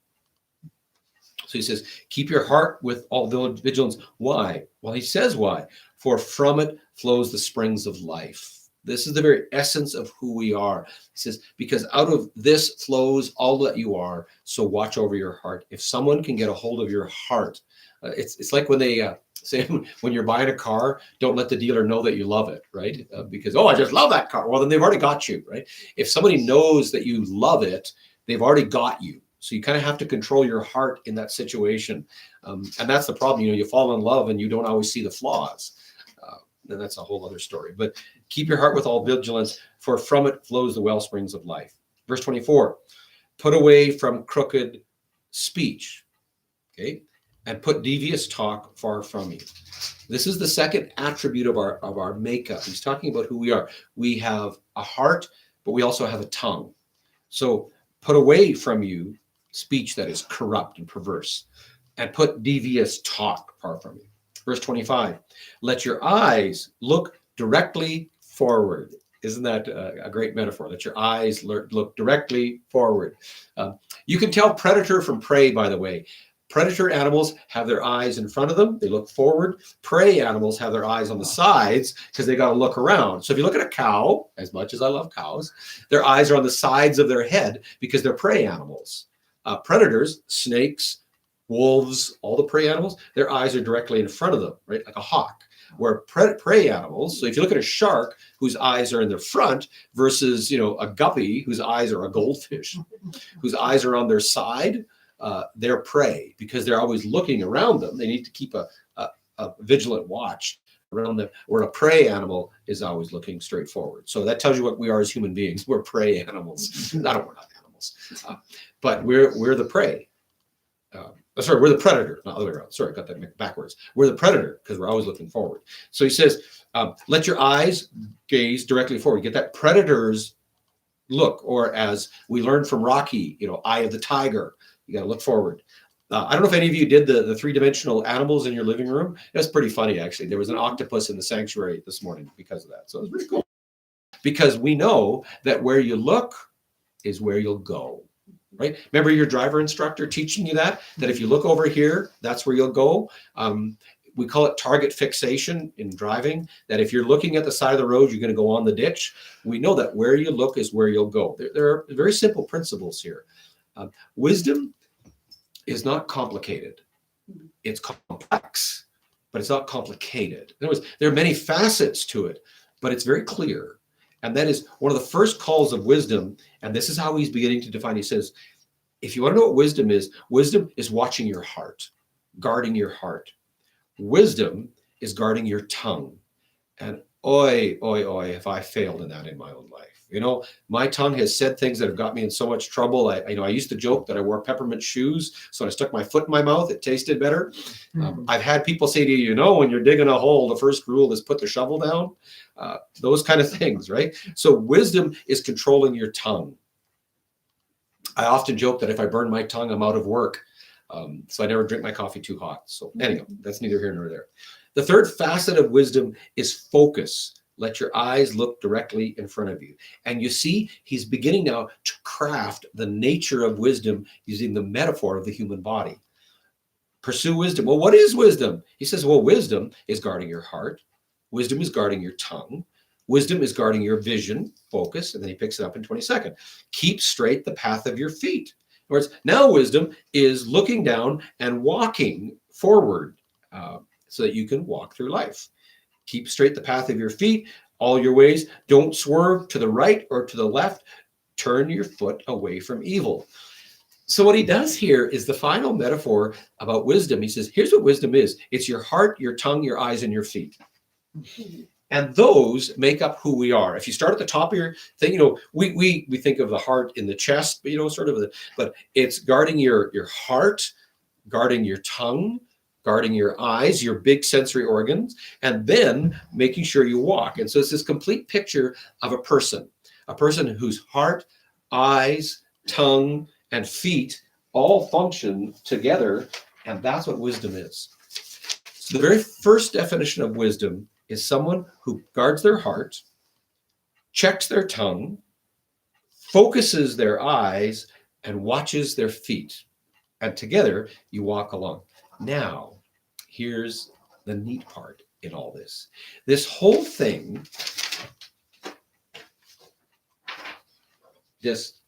So he says, keep your heart with all vigilance. Why? Well, he says why. For from it flows the springs of life. This is the very essence of who we are. He says, because out of this flows all that you are. So watch over your heart. If someone can get a hold of your heart, it's like when they say, when you're buying a car, don't let the dealer know that you love it, right? Because, I just love that car. Well, then they've already got you, right? If somebody knows that you love it, they've already got you. So you kind of have to control your heart in that situation. And that's the problem. You fall in love and you don't always see the flaws. And that's a whole other story. But keep your heart with all vigilance, for from it flows the well springs of life. Verse 24, put away from crooked speech, okay, and put devious talk far from you. This is the second attribute of our makeup. He's talking about who we are. We have a heart, but we also have a tongue. So put away from you speech that is corrupt and perverse, and put devious talk far from you. Verse 25, let your eyes look directly forward. Isn't that a great metaphor? Let your eyes look directly forward. You can tell predator from prey, by the way. Predator animals have their eyes in front of them. They look forward. Prey animals have their eyes on the sides because they got to look around. So if you look at a cow, as much as I love cows, their eyes are on the sides of their head because they're prey animals. Predators, snakes, wolves, all the prey animals, their eyes are directly in front of them, right? Like a hawk. Where prey animals, so if you look at a shark whose eyes are in the front versus, a guppy whose eyes are a goldfish, whose eyes are on their side, they're prey because they're always looking around them. They need to keep a vigilant watch around them, where a prey animal is always looking straight forward. So that tells you what we are as human beings. We're prey animals. We're not animals, but we're the prey. We're the predator, not the other way around. Sorry, I got that backwards. We're the predator because we're always looking forward. So he says, let your eyes gaze directly forward. Get that predator's look, or as we learned from Rocky, eye of the tiger. You got to look forward. I don't know if any of you did the three-dimensional animals in your living room. That's pretty funny, actually. There was an octopus in the sanctuary this morning because of that. So it was pretty cool. Because we know that where you look is where you'll go. Right? Remember your driver instructor teaching you that if you look over here, that's where you'll go. We call it target fixation in driving, that if you're looking at the side of the road, you're going to go on the ditch. We know that where you look is where you'll go. There are very simple principles here. Wisdom is not complicated. It's complex, but it's not complicated. In other words, there are many facets to it, but it's very clear. And that is one of the first calls of wisdom. And this is how he's beginning to define. He says, if you want to know what wisdom is watching your heart, guarding your heart. Wisdom is guarding your tongue. And oi, have I failed in that in my own life. My tongue has said things that have got me in so much trouble. I used to joke that I wore peppermint shoes. So when I stuck my foot in my mouth, it tasted better. I've had people say to you, when you're digging a hole, the first rule is put the shovel down. Those kind of things, right? So wisdom is controlling your tongue. I often joke that if I burn my tongue, I'm out of work. So I never drink my coffee too hot. So anyhow, that's neither here nor there. The third facet of wisdom is focus. Let your eyes look directly in front of you. And you see, he's beginning now to craft the nature of wisdom using the metaphor of the human body. Pursue wisdom. Well, what is wisdom? He says, well, wisdom is guarding your heart. Wisdom is guarding your tongue. Wisdom is guarding your vision, focus, and then he picks it up in 22nd. Keep straight the path of your feet. In other words, now wisdom is looking down and walking forward so that you can walk through life. Keep straight the path of your feet, all your ways. Don't swerve to the right or to the left. turn your foot away from evil. So what he does here is the final metaphor about wisdom. He says, here's what wisdom is. It's your heart, your tongue, your eyes, and your feet. And those make up who we are. If you start at the top of your thing, we think of the heart in the chest, but but it's guarding your heart, guarding your tongue, guarding your eyes, your big sensory organs, and then making sure you walk. And so it's this complete picture of a person whose heart, eyes, tongue, and feet all function together. And that's what wisdom is. So the very first definition of wisdom is someone who guards their heart, checks their tongue, focuses their eyes, and watches their feet. And together you walk along. Now, here's the neat part in all this. This whole thing, this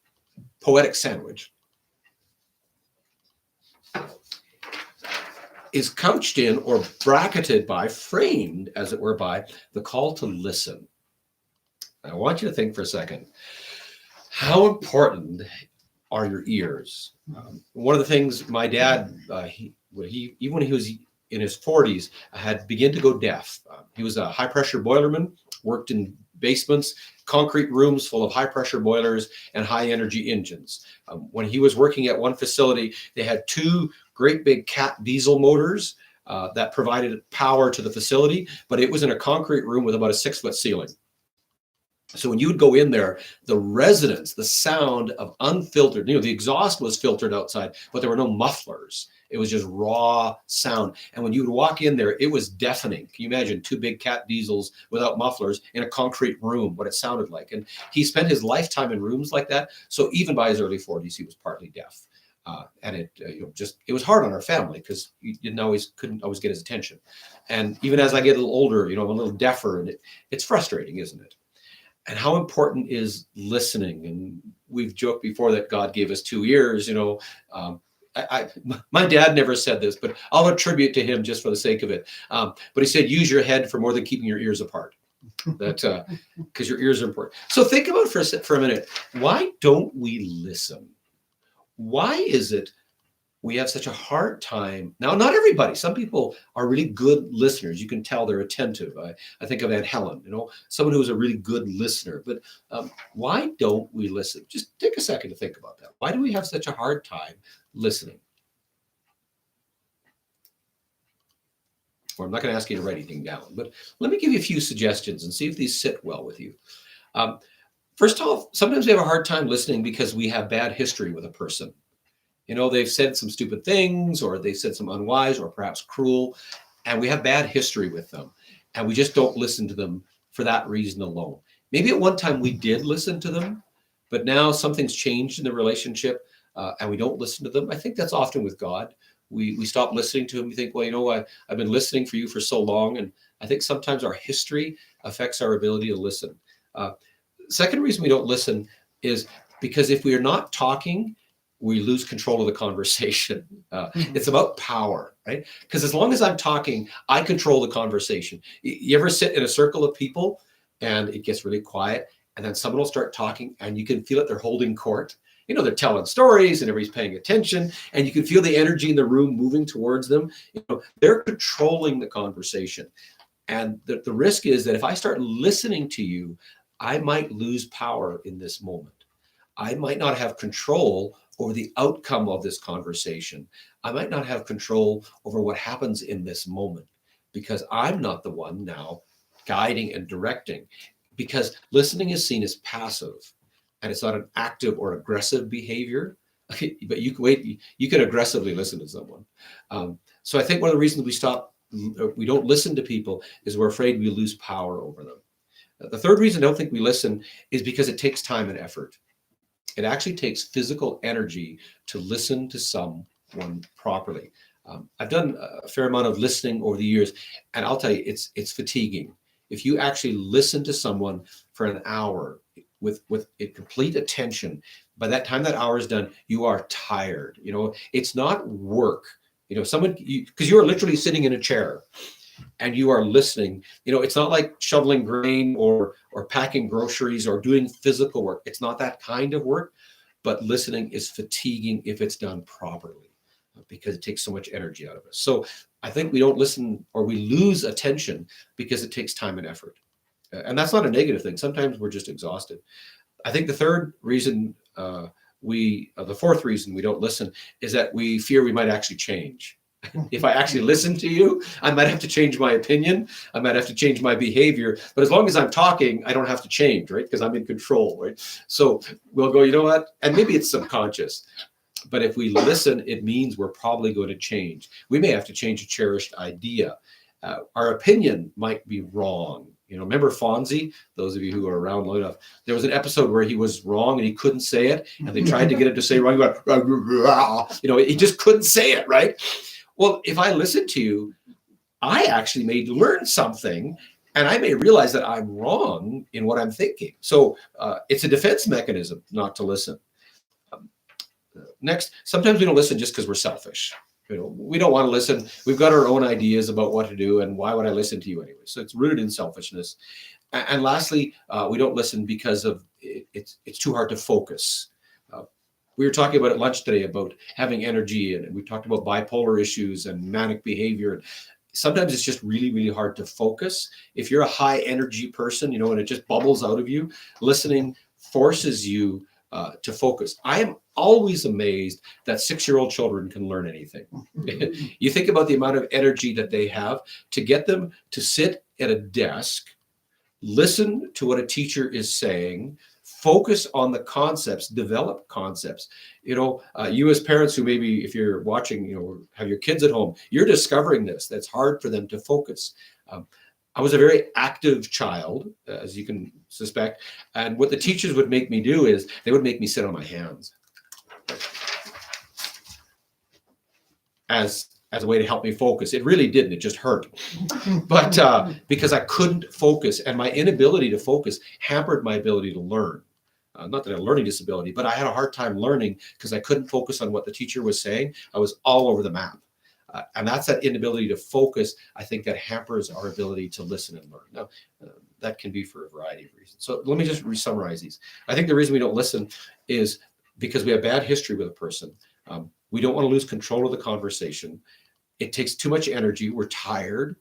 poetic sandwich, is couched in or bracketed by, framed, as it were, by the call to listen. I want you to think for a second, how important are your ears? One of the things my dad, even when he was in his 40s, had begun to go deaf. He was a high-pressure boilerman, worked in basements, concrete rooms full of high-pressure boilers and high-energy engines. When he was working at one facility, they had two great big Cat diesel motors that provided power to the facility, but it was in a concrete room with about a 6-foot ceiling. So when you would go in there, the resonance, the sound of unfiltered, the exhaust was filtered outside, but there were no mufflers. It was just raw sound. And when you would walk in there, it was deafening. Can you imagine two big Cat diesels without mufflers in a concrete room, what it sounded like? And he spent his lifetime in rooms like that. So even by his early 40s, he was partly deaf. And it was hard on our family because you couldn't always get his attention. And even as I get a little older, I'm a little deafer, and it's frustrating, isn't it? And how important is listening? And we've joked before that God gave us 2 ears. My dad never said this, but I'll attribute to him just for the sake of it. But he said, use your head for more than keeping your ears apart. That because your ears are important. So think about for a minute, why don't we listen? Why is it we have such a hard time? Now, not everybody. Some people are really good listeners. You can tell they're attentive. I think of Aunt Helen, someone who's a really good listener. But why don't we listen? Just take a second to think about that. Why do we have such a hard time listening? Or I'm not going to ask you to write anything down, but let me give you a few suggestions and see if these sit well with you. First off, sometimes we have a hard time listening because we have bad history with a person. They've said some stupid things, or they said some unwise or perhaps cruel, and we have bad history with them. And we just don't listen to them for that reason alone. Maybe at one time we did listen to them, but now something's changed in the relationship and we don't listen to them. I think that's often with God. We stop listening to him. We think, well, I've been listening for you for so long. And I think sometimes our history affects our ability to listen. Second reason we don't listen is because if we are not talking, we lose control of the conversation. It's about power, right? Because as long as I'm talking, I control the conversation. You ever sit in a circle of people and it gets really quiet, and then someone will start talking and you can feel it, they're holding court. They're telling stories and everybody's paying attention, and you can feel the energy in the room moving towards them. They're controlling the conversation. And the risk is that if I start listening to you, I might lose power in this moment. I might not have control over the outcome of this conversation. I might not have control over what happens in this moment because I'm not the one now guiding and directing, because listening is seen as passive and it's not an active or aggressive behavior. But you can aggressively listen to someone. So I think one of the reasons we don't listen to people is we're afraid we lose power over them. The third reason I don't think we listen is because it takes time and effort. It actually takes physical energy to listen to someone properly. I've done a fair amount of listening over the years, and I'll tell you, it's fatiguing. If you actually listen to someone for an hour with complete attention, by that time that hour is done, you are tired. It's not work. Because you are literally sitting in a chair, and you are listening, it's not like shoveling grain or packing groceries or doing physical work. It's not that kind of work, but listening is fatiguing if it's done properly, because it takes so much energy out of us. So I think we don't listen, or we lose attention because it takes time and effort. And that's not a negative thing. Sometimes we're just exhausted. I think the fourth reason we don't listen is that we fear we might actually change. If I actually listen to you, I might have to change my opinion. I might have to change my behavior. But as long as I'm talking, I don't have to change, right? Because I'm in control, right? So we'll go, you know what? And maybe it's subconscious. But if we listen, it means we're probably going to change. We may have to change a cherished idea. Our opinion might be wrong. Remember Fonzie? Those of you who are around long enough, there was an episode where he was wrong and he couldn't say it, and they tried to get him to say wrong. He went, he just couldn't say it, right? Well, if I listen to you, I actually may learn something, and I may realize that I'm wrong in what I'm thinking. So it's a defense mechanism not to listen. Next, sometimes we don't listen just because we're selfish. We don't want to listen. We've got our own ideas about what to do, and why would I listen to you anyway? So it's rooted in selfishness. And lastly, we don't listen because of it's too hard to focus. We were talking about at lunch today about having energy, and we talked about bipolar issues and manic behavior. Sometimes it's just really, really hard to focus. If you're a high energy person, and it just bubbles out of you, listening forces you to focus. I am always amazed that 6-year-old children can learn anything. You think about the amount of energy that they have. To get them to sit at a desk, listen to what a teacher is saying, focus on the concepts, develop concepts. You as parents who maybe, if you're watching, have your kids at home, you're discovering this. That's hard for them to focus. I was a very active child, as you can suspect. And what the teachers would make me do is they would make me sit on my hands as a way to help me focus. It really didn't. It just hurt. But because I couldn't focus, and my inability to focus hampered my ability to learn. Not that I had a learning disability, but I had a hard time learning because I couldn't focus on what the teacher was saying. I was all over the map. And that's that inability to focus, I think, that hampers our ability to listen and learn. Now, that can be for a variety of reasons. So let me just summarize these. I think the reason we don't listen is because we have bad history with a person. We don't want to lose control of the conversation. It takes too much energy. We're tired,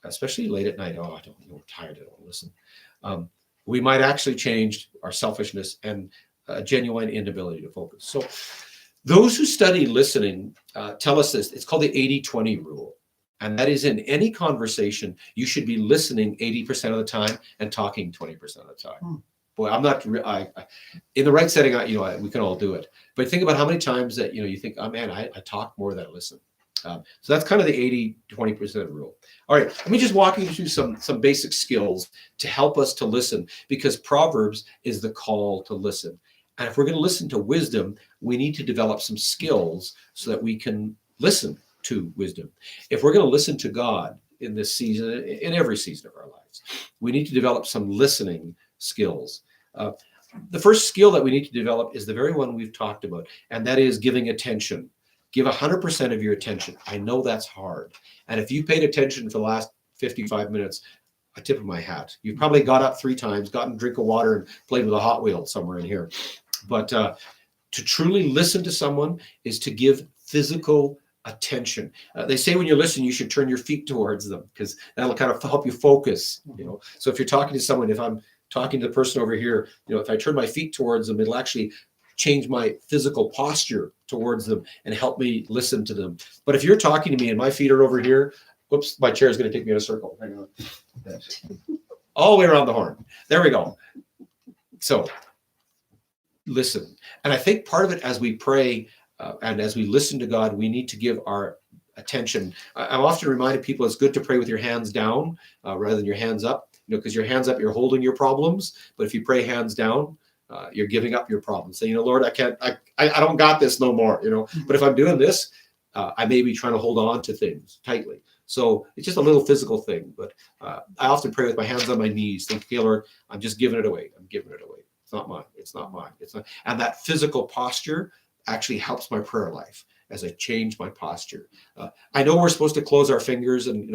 especially late at night. Oh, we're tired. I don't want to listen. We might actually change our selfishness and a genuine inability to focus. So those who study listening tell us this. It's called the 80-20 rule. And that is, in any conversation, you should be listening 80% of the time and talking 20% of the time. Boy, I'm not, in the right setting, we can all do it. But think about how many times that, you think, oh man, I talk more than I listen. So that's kind of the 80-20% rule. All right, let me just walk you through some basic skills to help us to listen, because Proverbs is the call to listen. And if we're going to listen to wisdom, we need to develop some skills so that we can listen to wisdom. If we're going to listen to God in this season, in every season of our lives, we need to develop some listening skills. The first skill that we need to develop is the very one we've talked about, and that is giving attention. Give 100% of your attention. I know that's hard. And if you paid attention for the last 55 minutes, a tip of my hat. You've probably got up 3 times, gotten a drink of water, and played with a Hot Wheel somewhere in here. But to truly listen to someone is to give physical attention. They say when you listen, you should turn your feet towards them, because that'll kind of help you focus. So if you're talking to someone, if I'm talking to the person over here, if I turn my feet towards them, it'll actually change my physical posture towards them and help me listen to them. But if you're talking to me and my feet are over here, whoops, my chair is going to take me in a circle. Hang on. All the way around the horn. There we go. So listen. And I think part of it, as we pray and as we listen to God, we need to give our attention. I'm often reminded people it's good to pray with your hands down rather than your hands up, because your hands up, you're holding your problems. But if you pray hands down, you're giving up your problems. Say, Lord, I don't got this no more, But if I'm doing this, I may be trying to hold on to things tightly. So it's just a little physical thing. But I often pray with my hands on my knees, think, okay, Lord, I'm just giving it away. I'm giving it away. It's not mine. It's not mine. It's not. And that physical posture actually helps my prayer life as I change my posture. I know we're supposed to close our fingers and,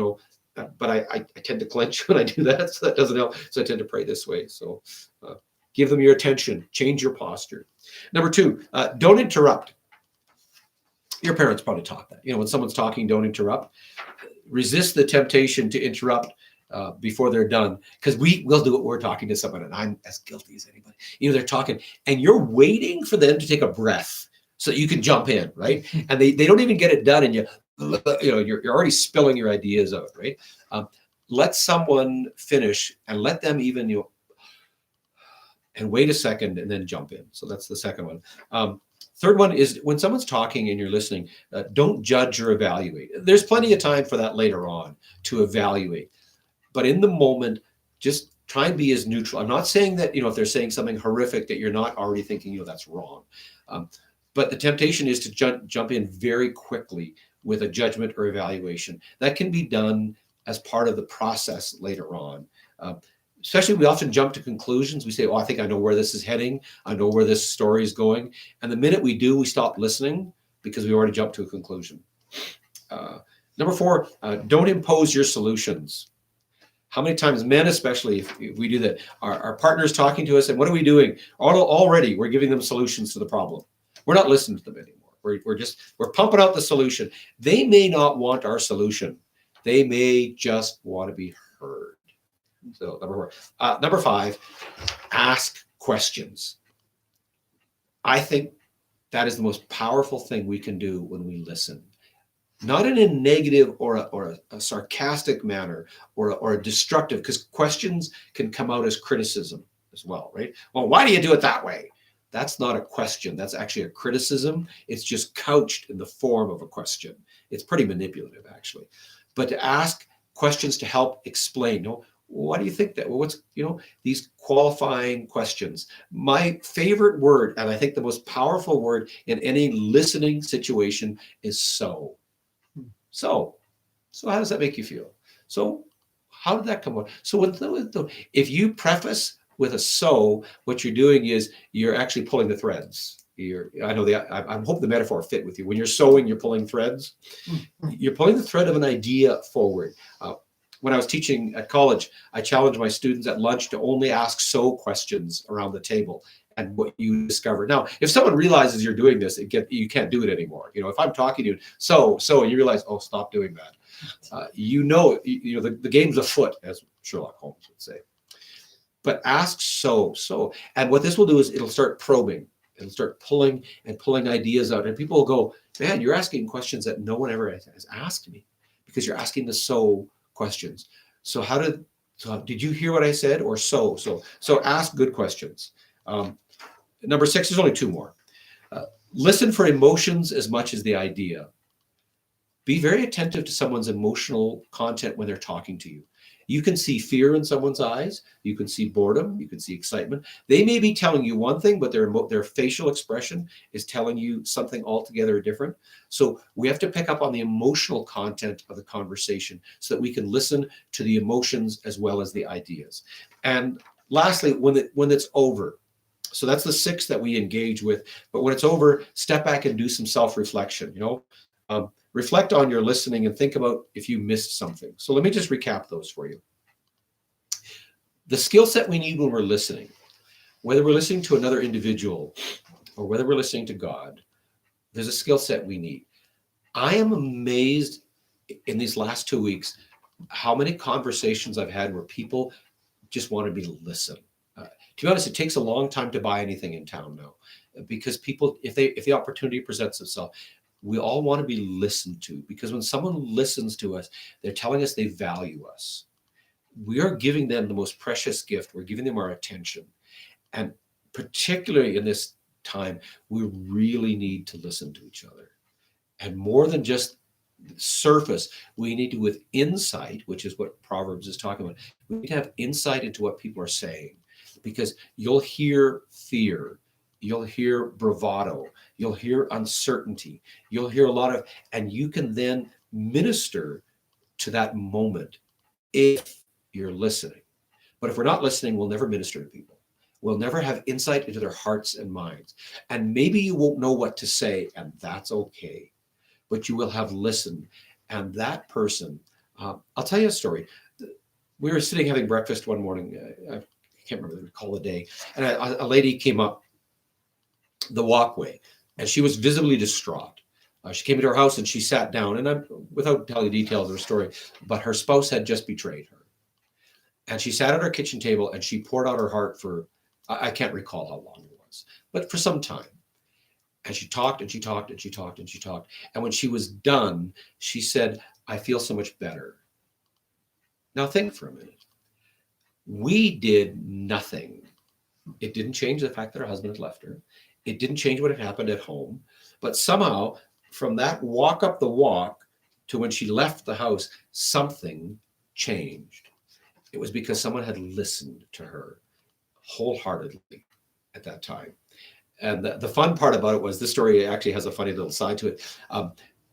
but I tend to clench when I do that, so that doesn't help. So I tend to pray this way. So give them your attention, change your posture. Number 2, don't interrupt. Your parents probably taught that. When someone's talking, don't interrupt. Resist the temptation to interrupt before they're done, because will do it. We're talking to someone, and I'm as guilty as anybody. They're talking, and you're waiting for them to take a breath so that you can jump in, right? And they don't even get it done, and you're already spilling your ideas out, right? Let someone finish, and let them even and wait a second, and then jump in. So that's the second one. Third one is when someone's talking and you're listening, don't judge or evaluate. There's plenty of time for that later on to evaluate. But in the moment, just try and be as neutral. I'm not saying that, if they're saying something horrific, that you're not already thinking, that's wrong. But the temptation is to jump in very quickly with a judgment or evaluation. That can be done as part of the process later on. Especially, we often jump to conclusions. We say, I think I know where this is heading. I know where this story is going. And the minute we do, we stop listening because we already jumped to a conclusion. Number 4, don't impose your solutions. How many times, men especially, if we do that, our partner's talking to us, and what are we doing? Already, we're giving them solutions to the problem. We're not listening to them anymore. We're pumping out the solution. They may not want our solution. They may just want to be heard. So number 5, ask questions. I think that is the most powerful thing we can do when we listen. Not in a negative or a sarcastic manner or a destructive, because questions can come out as criticism as well, right? Well, why do you do it that way? That's not a question. That's actually a criticism. It's just couched in the form of a question. It's pretty manipulative, actually. But to ask questions to help explain, why do you think that? Well, what's, these qualifying questions. My favorite word, and I think the most powerful word in any listening situation, is so. So how does that make you feel? So how did that come on? So if you preface with a so, what you're doing is you're actually pulling the threads. I hope the metaphor fit with you. When you're sewing, you're pulling threads. You're pulling the thread of an idea forward. When I was teaching at college, I challenged my students at lunch to only ask so questions around the table and what you discover. Now, if someone realizes you're doing this, you can't do it anymore. If I'm talking to you, so, and you realize, stop doing that. The game's afoot, as Sherlock Holmes would say. But ask so. And what this will do is it'll start probing. It'll start pulling ideas out. And people will go, man, you're asking questions that no one ever has asked me, because you're asking the so questions. So did you hear what I said? Or so ask good questions. Number 6, there's only 2 more. Listen for emotions as much as the idea. Be very attentive to someone's emotional content when they're talking to you. You can see fear in someone's eyes. You can see boredom. You can see excitement. They may be telling you one thing, but their facial expression is telling you something altogether different. So we have to pick up on the emotional content of the conversation so that we can listen to the emotions as well as the ideas. And lastly, when it's over. So that's the 6 that we engage with. But when it's over, step back and do some self-reflection. Reflect on your listening and think about if you missed something. So let me just recap those for you. The skill set we need when we're listening, whether we're listening to another individual or whether we're listening to God, there's a skill set we need. I am amazed in these last 2 weeks how many conversations I've had where people just wanted me to listen. To be honest, it takes a long time to buy anything in town now, because people, if the opportunity presents itself, we all want to be listened to, because when someone listens to us, they're telling us they value us. We are giving them the most precious gift. We're giving them our attention. And particularly in this time, we really need to listen to each other. And more than just surface, we need to, with insight, which is what Proverbs is talking about, we need to have insight into what people are saying, because you'll hear fear. You'll hear bravado. You'll hear uncertainty. You'll hear a lot of, and you can then minister to that moment if you're listening. But if we're not listening, we'll never minister to people. We'll never have insight into their hearts and minds. And maybe you won't know what to say, and that's okay. But you will have listened. And that person I'll tell you a story. We were sitting having breakfast one morning. I can't remember recall the day, and a lady came up the walkway, and she was visibly distraught. She came into her house and she sat down, and without telling the details of her story, but her spouse had just betrayed her. And she sat at her kitchen table and she poured out her heart for, I can't recall how long it was, but for some time. And she talked and she talked and she talked and she talked. And when she was done, she said, I feel so much better. Now think for a minute. We did nothing. It didn't change the fact that her husband had left her. It didn't change what had happened at home. But somehow, from that walk up the walk to when she left the house, something changed. It was because someone had listened to her wholeheartedly at that time. And the fun part about it was, this story actually has a funny little side to it.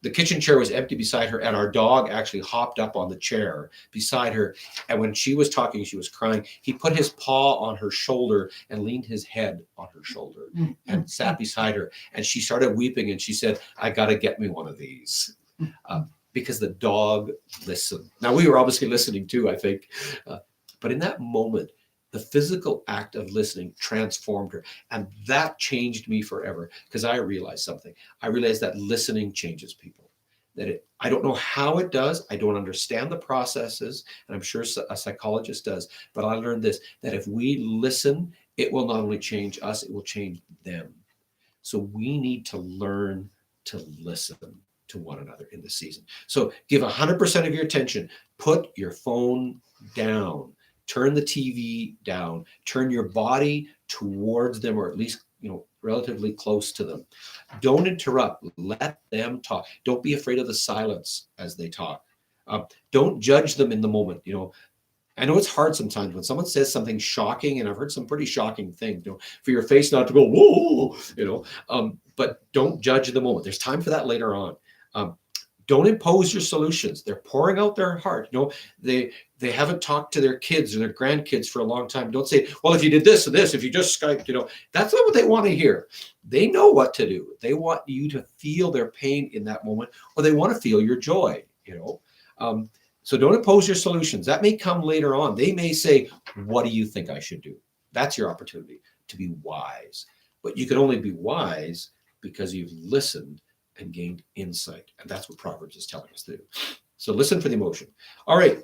The kitchen chair was empty beside her, and our dog actually hopped up on the chair beside her. And when she was talking, she was crying. He put his paw on her shoulder and leaned his head on her shoulder and sat beside her. And she started weeping, and she said, I got to get me one of these. Because the dog listened. Now, we were obviously listening too, I think. But in that moment, the physical act of listening transformed her. And that changed me forever, because I realized something. I realized that listening changes people. I don't know how it does. I don't understand the processes. And I'm sure a psychologist does. But I learned this, that if we listen, it will not only change us, it will change them. So we need to learn to listen to one another in this season. So give 100% of your attention. Put your phone down. Turn the TV down. Turn your body towards them, or at least, relatively close to them. Don't interrupt. Let them talk. Don't be afraid of the silence as they talk. Don't judge them in the moment. I know it's hard sometimes when someone says something shocking, and I've heard some pretty shocking things, for your face not to go, whoa, but don't judge the moment. There's time for that later on. Don't impose your solutions. They're pouring out their heart. They haven't talked to their kids or their grandkids for a long time. Don't say, well, if you did this and this, if you just Skyped, that's not what they want to hear. They know what to do. They want you to feel their pain in that moment, or they want to feel your joy, So don't impose your solutions. That may come later on. They may say, what do you think I should do? That's your opportunity to be wise. But you can only be wise because you've listened and gained insight. And that's what Proverbs is telling us to do. So listen for the emotion. All right.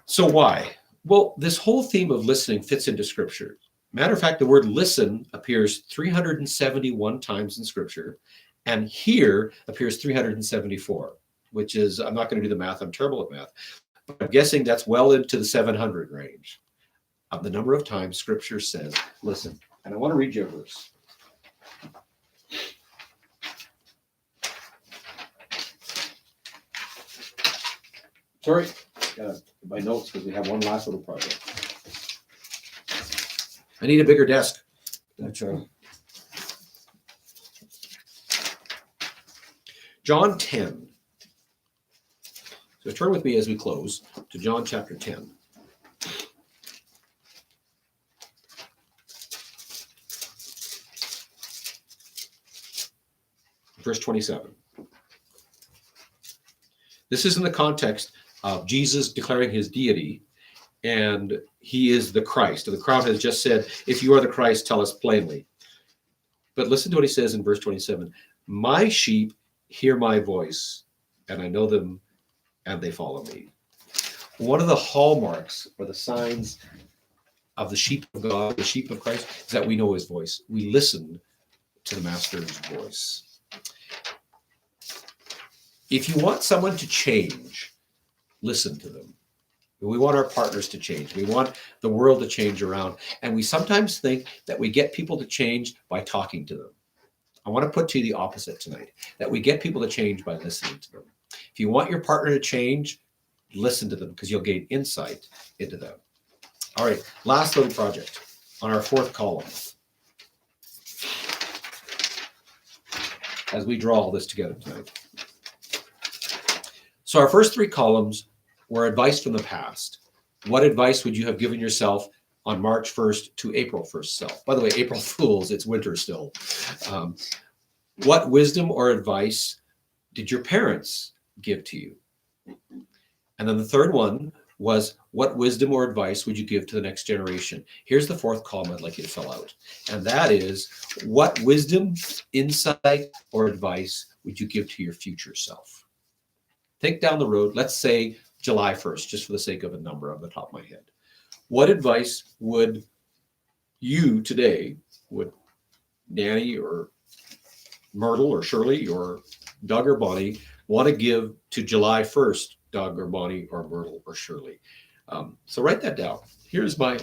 So why? Well, this whole theme of listening fits into Scripture. Matter of fact, the word listen appears 371 times in Scripture, and here appears 374, which is, I'm not going to do the math. I'm terrible at math, but I'm guessing that's well into the 700 range of the number of times Scripture says, listen. And I want to read you a verse. Sorry, my notes, because we have one last little project. I need a bigger desk. John 10. So turn with me as we close to John chapter 10. Verse 27. This is in the context of Jesus declaring his deity, and he is the Christ. And the crowd has just said, if you are the Christ, tell us plainly. But listen to what he says in verse 27. My sheep hear my voice, and I know them, and they follow me. One of the hallmarks or the signs of the sheep of God, the sheep of Christ, is that we know his voice. We listen to the master's voice. If you want someone to change, listen to them. We want our partners to change. We want the world to change around. And we sometimes think that we get people to change by talking to them. I want to put to you the opposite tonight, that we get people to change by listening to them. If you want your partner to change, listen to them, because you'll gain insight into them. All right, last little project on our fourth column. As we draw all this together tonight. So our first three columns were advice from the past. What advice would you have given yourself on March 1st to April 1st self? By the way, April Fools, it's winter still. What wisdom or advice did your parents give to you? And then the third one was, what wisdom or advice would you give to the next generation? Here's the fourth column I'd like you to fill out. And that is, what wisdom, insight, or advice would you give to your future self? Think down the road, let's say July 1st, just for the sake of a number on the top of my head. What advice would you today, would Nanny or Myrtle or Shirley or Doug or Bonnie want to give to July 1st, Doug or Bonnie or Myrtle or Shirley? So write that down. Here's my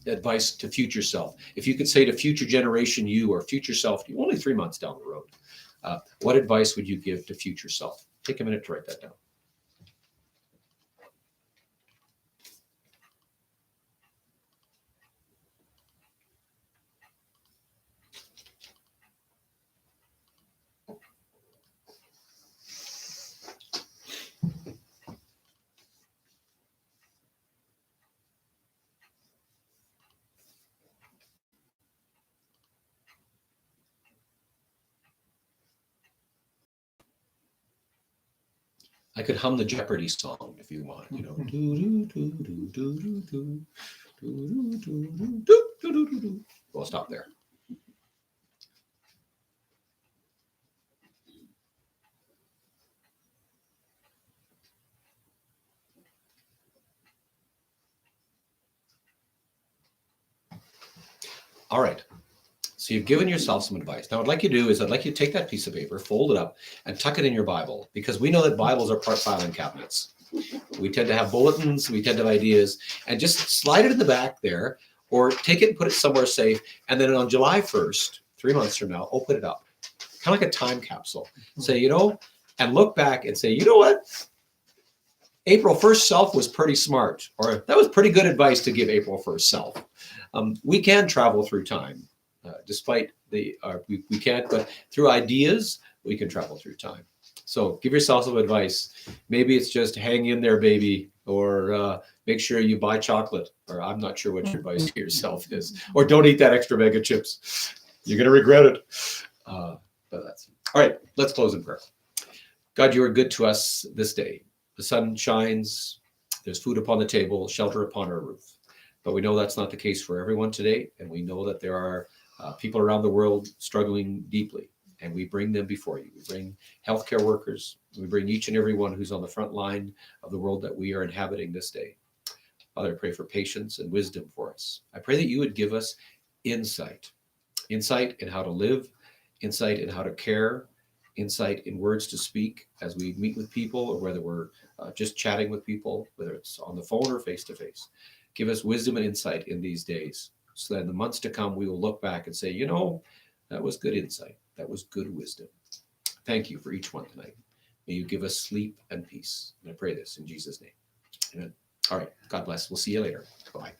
advice to future self. If you could say to future generation you or future self, you only 3 months down the road, what advice would you give to future self? Take a minute to write that down. I could hum the Jeopardy song if you want, you know. We'll stop there. All right. So you've given yourself some advice. Now, what I'd like you to do is I'd like you to take that piece of paper, fold it up, and tuck it in your Bible, because we know that Bibles are part filing cabinets. We tend to have bulletins, we tend to have ideas, and just slide it in the back there, or take it and put it somewhere safe. And then on July 1st, 3 months from now, open it up. Kind of like a time capsule. Say, and look back and say, you know what? April 1st self was pretty smart, or that was pretty good advice to give April 1st self. We can travel through time. Despite we can't, but through ideas, we can travel through time. So give yourself some advice. Maybe it's just hang in there, baby, or make sure you buy chocolate, or I'm not sure what your advice to yourself is, or don't eat that extra bag of chips. You're going to regret it. But that's all right. Let's close in prayer. God, you are good to us this day. The sun shines. There's food upon the table, shelter upon our roof. But we know that's not the case for everyone today. And we know that there are people around the world struggling deeply, and we bring them before you. We bring healthcare workers. We bring each and every one who's on the front line of the world that we are inhabiting this day. Father, I pray for patience and wisdom for us. I pray that you would give us insight in how to live, insight in how to care, insight in words to speak as we meet with people, or whether we're just chatting with people, whether it's on the phone or face to face. Give us wisdom and insight in these days, so that in the months to come, we will look back and say, that was good insight. That was good wisdom. Thank you for each one tonight. May you give us sleep and peace. And I pray this in Jesus' name. Amen. All right. God bless. We'll see you later. Bye.